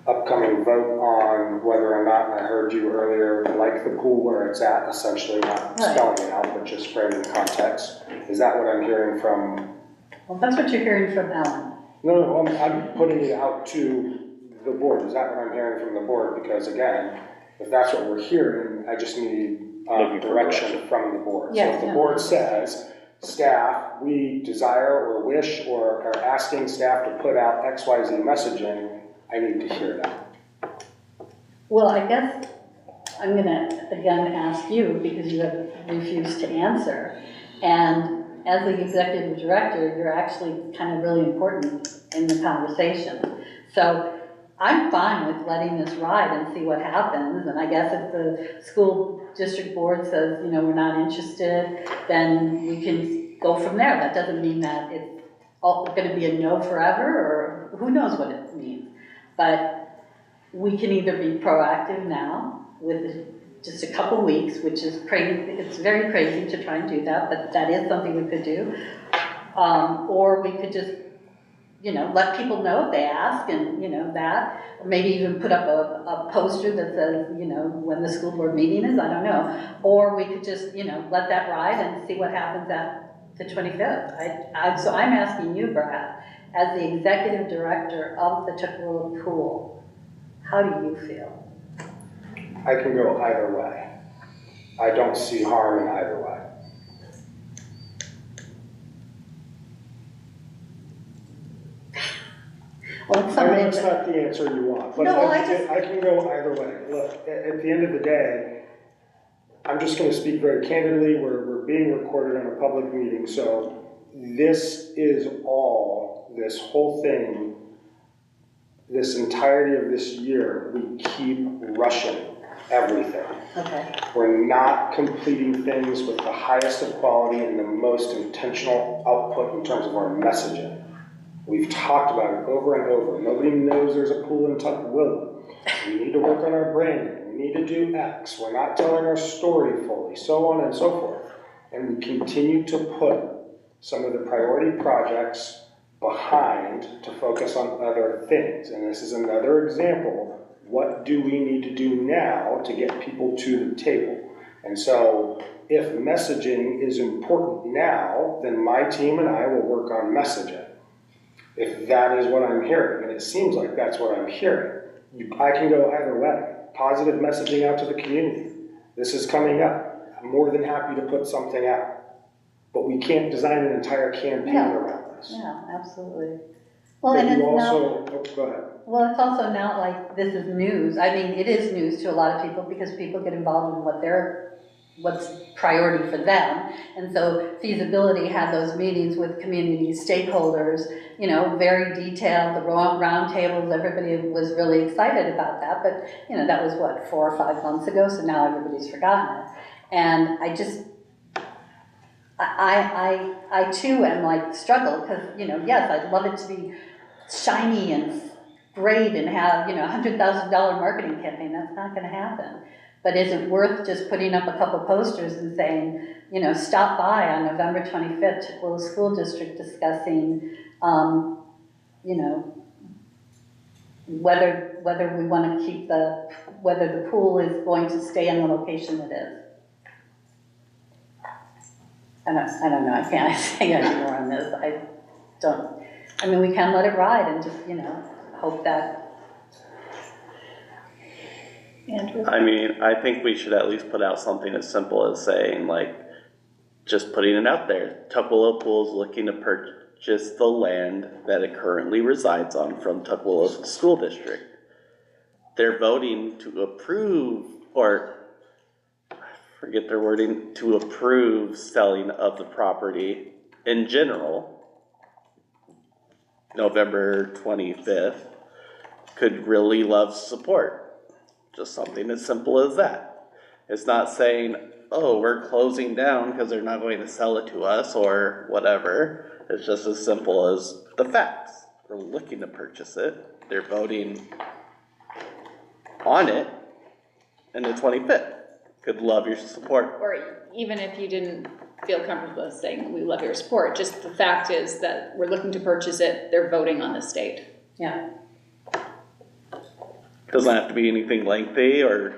upcoming vote on whether or not, and I heard you earlier, like the pool where it's at, essentially, not spelling it out, but just framing context. Is that what I'm hearing from? Well, that's what you're hearing from Alan. No, I'm putting it out to the board. Is that what I'm hearing from the board? Because again, if that's what we're hearing, I just need direction from the board. Yes, so if the board says, staff, we desire or wish or are asking staff to put out XYZ messaging, I need to hear that. Well, I guess I'm going to again ask you, because you have refused to answer. And as the executive director, you're actually kind of really important in the conversation. So I'm fine with letting this ride and see what happens. And I guess if the school district board says, you know, we're not interested, then we can go from there. That doesn't mean that it's going to be a no forever, or who knows what it means. But we can either be proactive now with just a couple weeks, which is crazy. It's very crazy to try and do that, but that is something we could do. Or we could just let people know if they ask and, that. Or maybe even put up a poster that says, when the school board meeting is, I don't know. Or we could just, let that ride and see what happens at the 25th. So I'm asking you, Brad, as the executive director of the Tukwila Pool, how do you feel? I can go either way. I don't see harm in either way. Well, I know it's not the answer you want, but No, I can go either way. Look, at the end of the day, I'm just going to speak very candidly. We're being recorded on a public meeting, so this is all, this whole thing, this entirety of this year, we keep rushing everything. Okay. We're not completing things with the highest of quality and the most intentional output in terms of our messaging. We've talked about it over and over. Nobody knows there's a pool in Tukwila. We need to work on our branding. We need to do X. We're not telling our story fully, so on and so forth. And we continue to put some of the priority projects behind to focus on other things. And this is another example. What do we need to do now to get people to the table? And so if messaging is important now, then my team and I will work on messaging. If that is what I'm hearing, and it seems like that's what I'm hearing, I can go either way. Positive messaging out to the community. This is coming up. I'm more than happy to put something out. But we can't design an entire campaign around this. Yeah, absolutely. Well, But and you it's also, not, go ahead. well, it's also not like this is news. I mean, it is news to a lot of people because people get involved in what's priority for them. And so feasibility had those meetings with community stakeholders, very detailed, the round tables, everybody was really excited about that. But, that was what, 4 or 5 months ago, so now everybody's forgotten it. And I just, I too am like struggle because, yes, I'd love it to be shiny and great and have, $100,000 marketing campaign. That's not going to happen. But is it worth just putting up a couple posters and saying, stop by on November 25th, Tukwila School District discussing, whether we want to keep whether the pool is going to stay in the location it is. I don't know, I can't say any more on this. We can let it ride and just, hope that. Andrew? I think we should at least put out something as simple as saying, just putting it out there. Tukwila Pool is looking to purchase the land that it currently resides on from Tukwila School District. They're voting to approve, or forget their wording, to approve selling of the property in general. November 25th. Could really love support. Just something as simple as that. It's not saying, oh, we're closing down because they're not going to sell it to us or whatever. It's just as simple as the facts. We're looking to purchase it. They're voting on it in the 25th. Could love your support. Or even if you didn't feel comfortable with saying, we love your support, just the fact is that we're looking to purchase it, they're voting on the state. Yeah. Doesn't have to be anything lengthy or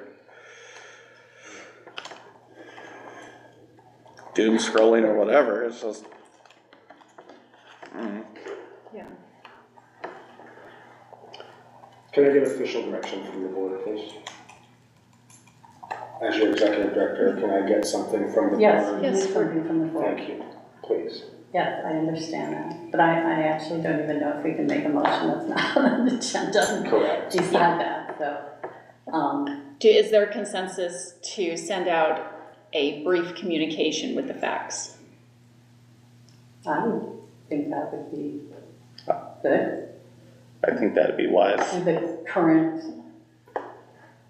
doom scrolling or whatever. It's just Yeah. Can I get official direction from the board, please? As your executive director, can I get something from the board? Yes, something from the board. Thank you, please. Yes, I understand that, but I actually don't even know if we can make a motion that's not on the agenda. Correct. Decide that, so. Is there consensus to send out a brief communication with the facts? I would think that would be good. I think that'd be wise. And the current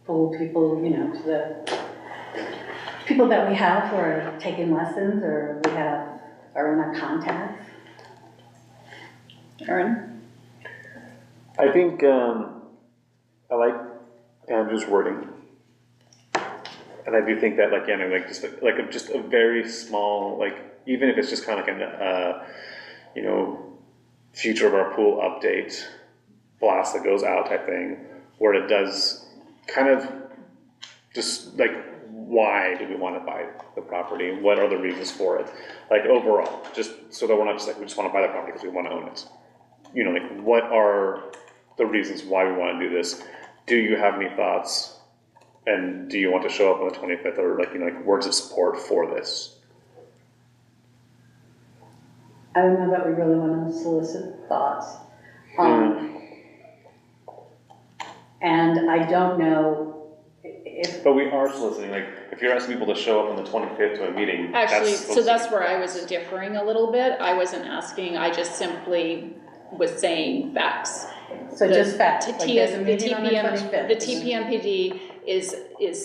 pool people, to the people that we have who are taking lessons or are in our contacts. Aaron? I think I like Andrew's wording, and I do think that just a very small, even if it's just kind of like future of our pool update blast that goes out type thing, where it does kind of just like, why do we want to buy the property? What are the reasons for it? Like overall, just so that we're not just like, we just want to buy the property because we want to own it. You know, like what are the reasons why we want to do this? Do you have any thoughts? And do you want to show up on the 25th, or like, you know, like words of support for this? I don't know that we really want to solicit thoughts. And I don't know if, But we are soliciting, like, if you're asking people to show up on the 25th to a meeting, Actually, that's so that's soliciting where I thoughts. was differing a little bit. I wasn't asking, I just simply was saying facts. so The just facts, T- like there's a meeting on the TPM 25th. The TPMPD is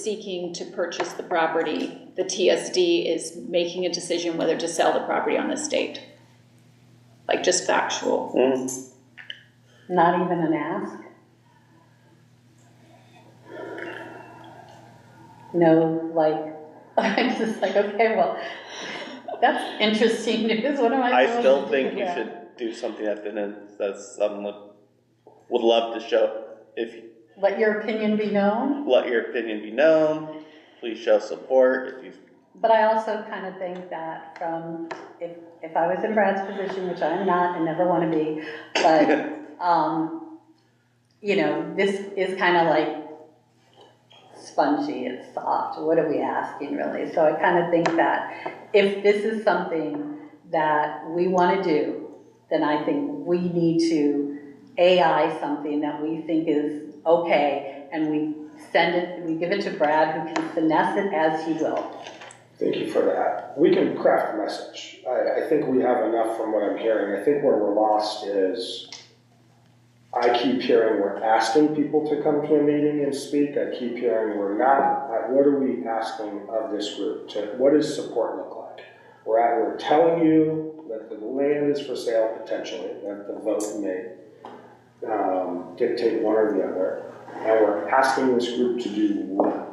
seeking to purchase the property. The TSD is making a decision whether to sell the property on this date. Like, just factual. Not even an ask? No, like, I'm just like, okay, well, that's interesting news, what am I I supposed still to do think with you that? should do something at the end that someone would love to show. If you Let your opinion be known, let your opinion be known, please show support. If you but I also kind of think that from, if I was in Brad's position, which I'm not and never want to be, but, you know, this is kind of like spongy, it's soft, what are we asking really? So I kind of think that if this is something that we want to do, then I think we need to AI something that we think is okay, and we send it, we give it to Brad, who can finesse it as he will. Thank you for that. We can craft a message. I think we have enough from what I'm hearing. I think where we're lost is, I keep hearing we're asking people to come to a meeting and speak. I keep hearing we're not. What are we asking of this group? What does support look like? We're telling you that the land is for sale potentially, that the vote may dictate one or the other. And we're asking this group to do what?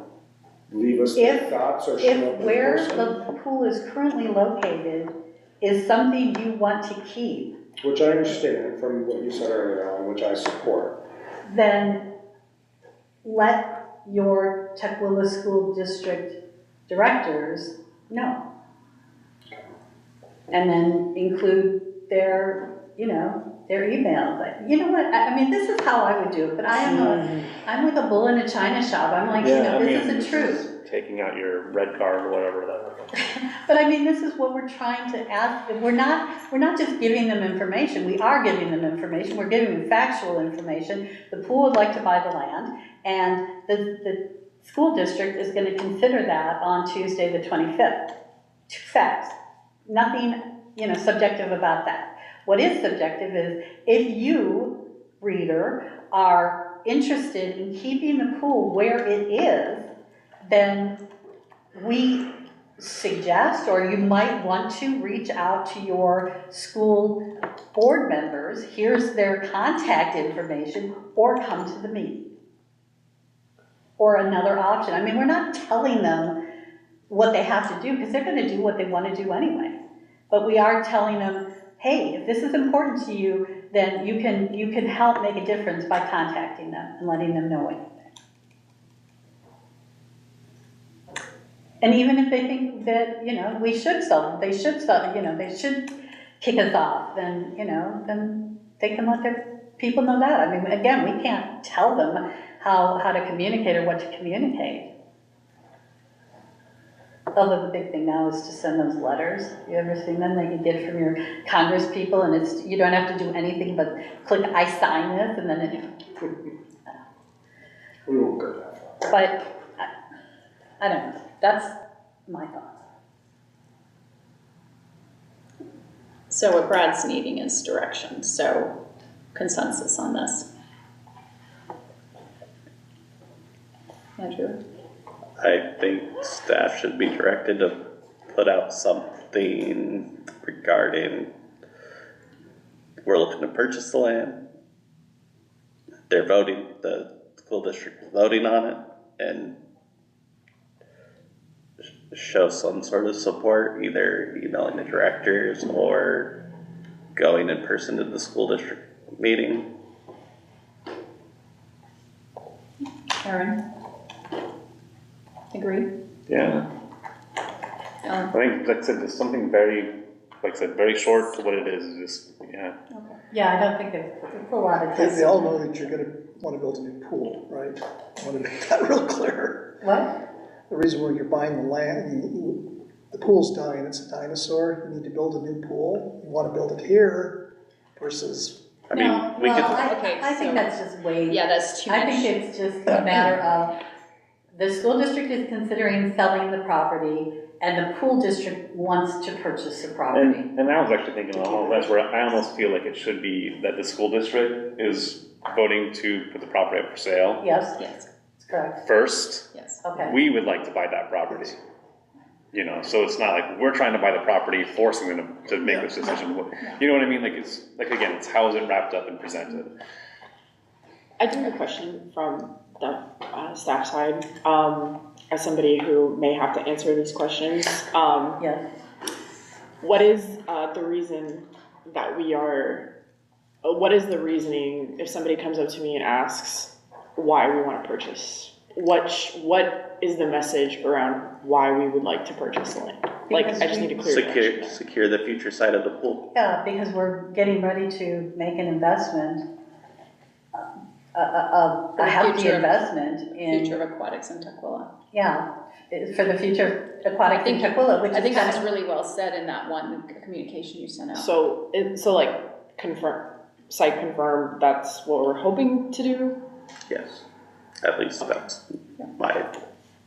Leave us their thoughts or show If up in where person? the pool is currently located is something you want to keep, Which I understand from what you said earlier on, which I support. then let your Tukwila School District directors know. And then include their, you know, their emails. Like, you know what, I mean, this is how I would do it, but I'm like a bull in a china shop. I'm like, you know, this isn't true. Taking out your red card or whatever that. But I mean, this is what we're trying to ask. We're not just giving them information. We are giving them information. We're giving them factual information. The pool would like to buy the land, and the school district is going to consider that on Tuesday the 25th. Two facts. Nothing, you know, subjective about that. What is subjective is if you, reader, are interested in keeping the pool where it is, then we suggest, or you might want to reach out to your school board members. Here's their contact information, or come to the meeting. Or another option. I mean, we're not telling them what they have to do, because they're going to do what they want to do anyway. But we are telling them, hey, if this is important to you, then you can help make a difference by contacting them and letting them know it. And even if they think that, you know, we should sell them, they should sell, you know, they should kick us off, then, you know, then they can let their people know that. I mean, again, we can't tell them how to communicate or what to communicate. Although the big thing now is to send those letters. You ever seen them? They can get it from your Congress people, and it's, you don't have to do anything but click, I sign this, and then it, We won't go that far. but I don't know. That's my thoughts. So what Brad's needing is direction, so consensus on this. Andrew? I think staff should be directed to put out something regarding, we're looking to purchase the land. They're voting, the school district is voting on it, and show some sort of support, either emailing the directors or going in person to the school district meeting. Karen? Agree? Yeah. I think, like I said, just something very, like I said, very short to what it is just, yeah. Yeah, I don't think it's a lot of They testing. all know that you're gonna wanna build a new pool, right? I wanna make that real clear. What? The reason why you're buying the land, the pool's dying, it's a dinosaur, you need to build a new pool, you wanna build it here versus, I mean, No, we well, could, I think so- that's just way. Yeah, that's too much. I think it's just a matter of, the school district is considering selling the property, and the pool district wants to purchase the property. And I was actually thinking along that's where I almost feel like it should be that the school district is voting to put the property up for sale Yes, Yes, that's correct, first. yes. okay. We would like to buy that property. You know, so it's not like we're trying to buy the property, forcing them to make this decision. You know what I mean? Like it's, like again, it's how is it wrapped up and presented? I do have a question from the staff side, as somebody who may have to answer these questions. Yes, What is the reason that we are, what is the reasoning if somebody comes up to me and asks why we want to purchase? What is the message around why we would like to purchase the land? Like, I just need to clear it up. secure the future side of the pool. yeah, because we're getting ready to make an investment, a hefty future of- investment in. Future of aquatics in Tukwila. Yeah, for the future aquatic in Tukwila, which is I think kind that's of. really well said in that one communication you sent out. So like site confirm, that's what we're hoping to do? Yes, at least that's my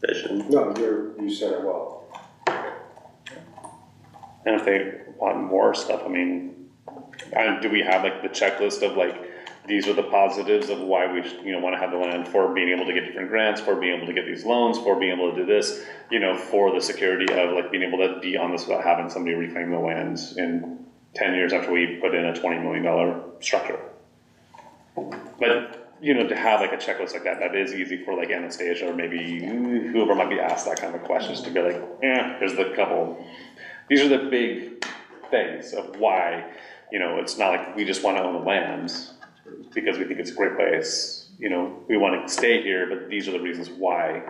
vision. No, you said it well. And if they want more stuff, I mean, do we have like the checklist of like, these are the positives of why we, want to have the land, for being able to get different grants, for being able to get these loans, for being able to do this, for the security of like being able to be on this without having somebody reclaim the land in 10 years after we put in a $20 million structure. But, to have like a checklist like that is easy for like Anastasia or maybe whoever might be asked that kind of questions to be like, here's the couple. These are the big things of why, it's not like we just want to own the land because we think it's a great place. We want to stay here, but these are the reasons why.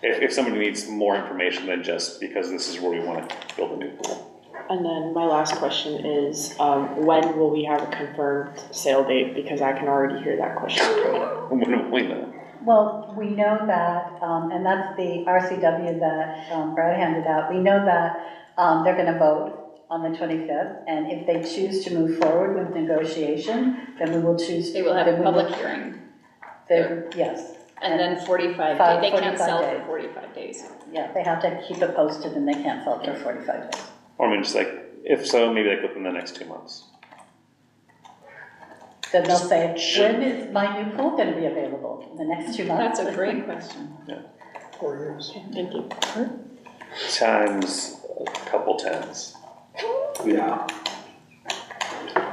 If somebody needs more information than just because this is where we want to build a new pool. And then my last question is, when will we have a confirmed sale date? Because I can already hear that question coming. When do we know? Well, we know that, and that's the RCW that Brad handed out. We know that they're going to vote on the 25th, and if they choose to move forward with negotiation, then we will choose. They will have a public hearing. Yes. And then 45 days, they can't sell for 45 days. Yeah, they have to keep it posted and they can't sell it for 45 days. Or I mean, just like, if so, maybe like within the next 2 months. Then they'll say, when is my new pool going to be available? In the next 2 months? That's a great question. 4 years. Thank you. Times a couple tens. Yeah.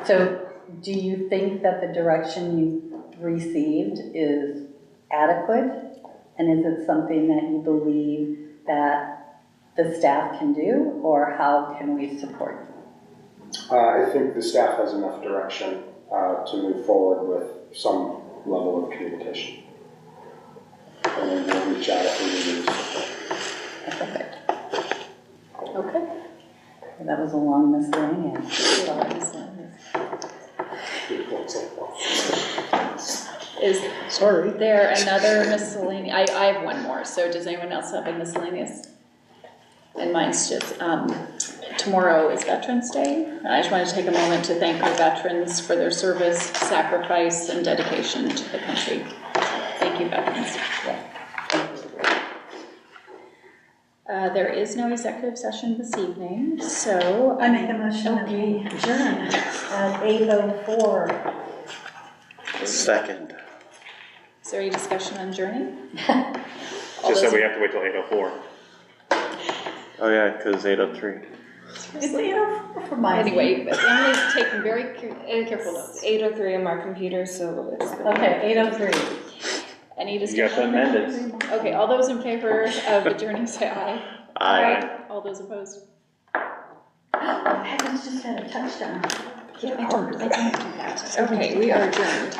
So do you think that the direction you received is adequate? And is it something that you believe that the staff can do, or how can we support you? I think the staff has enough direction to move forward with some level of communication. And then we'll reach out if we need to. Perfect. Okay. That was a long miscellaneous. Is Sorry. there another miscellaneous? I have one more, so does anyone else have a miscellaneous? And mine's just, tomorrow is Veterans Day. And I just wanted to take a moment to thank our veterans for their service, sacrifice, and dedication to the country. Thank you, veterans. There is no executive session this evening, so I make a motion that we adjourn at 8:04. Second. is there any discussion on adjourning? Just that we have to wait till 8:04. Oh yeah, because 8:03. It's 8:04 for mine. Anyway, Emily's taking very careful notes. 8:03 on my computer, so it's Okay, 8:03. Any You got discussion? to amend it. Okay, all those in favor of adjourning say aye. Aye. All those opposed? I was just at a touchdown. I don't do that. Okay, we are adjourned.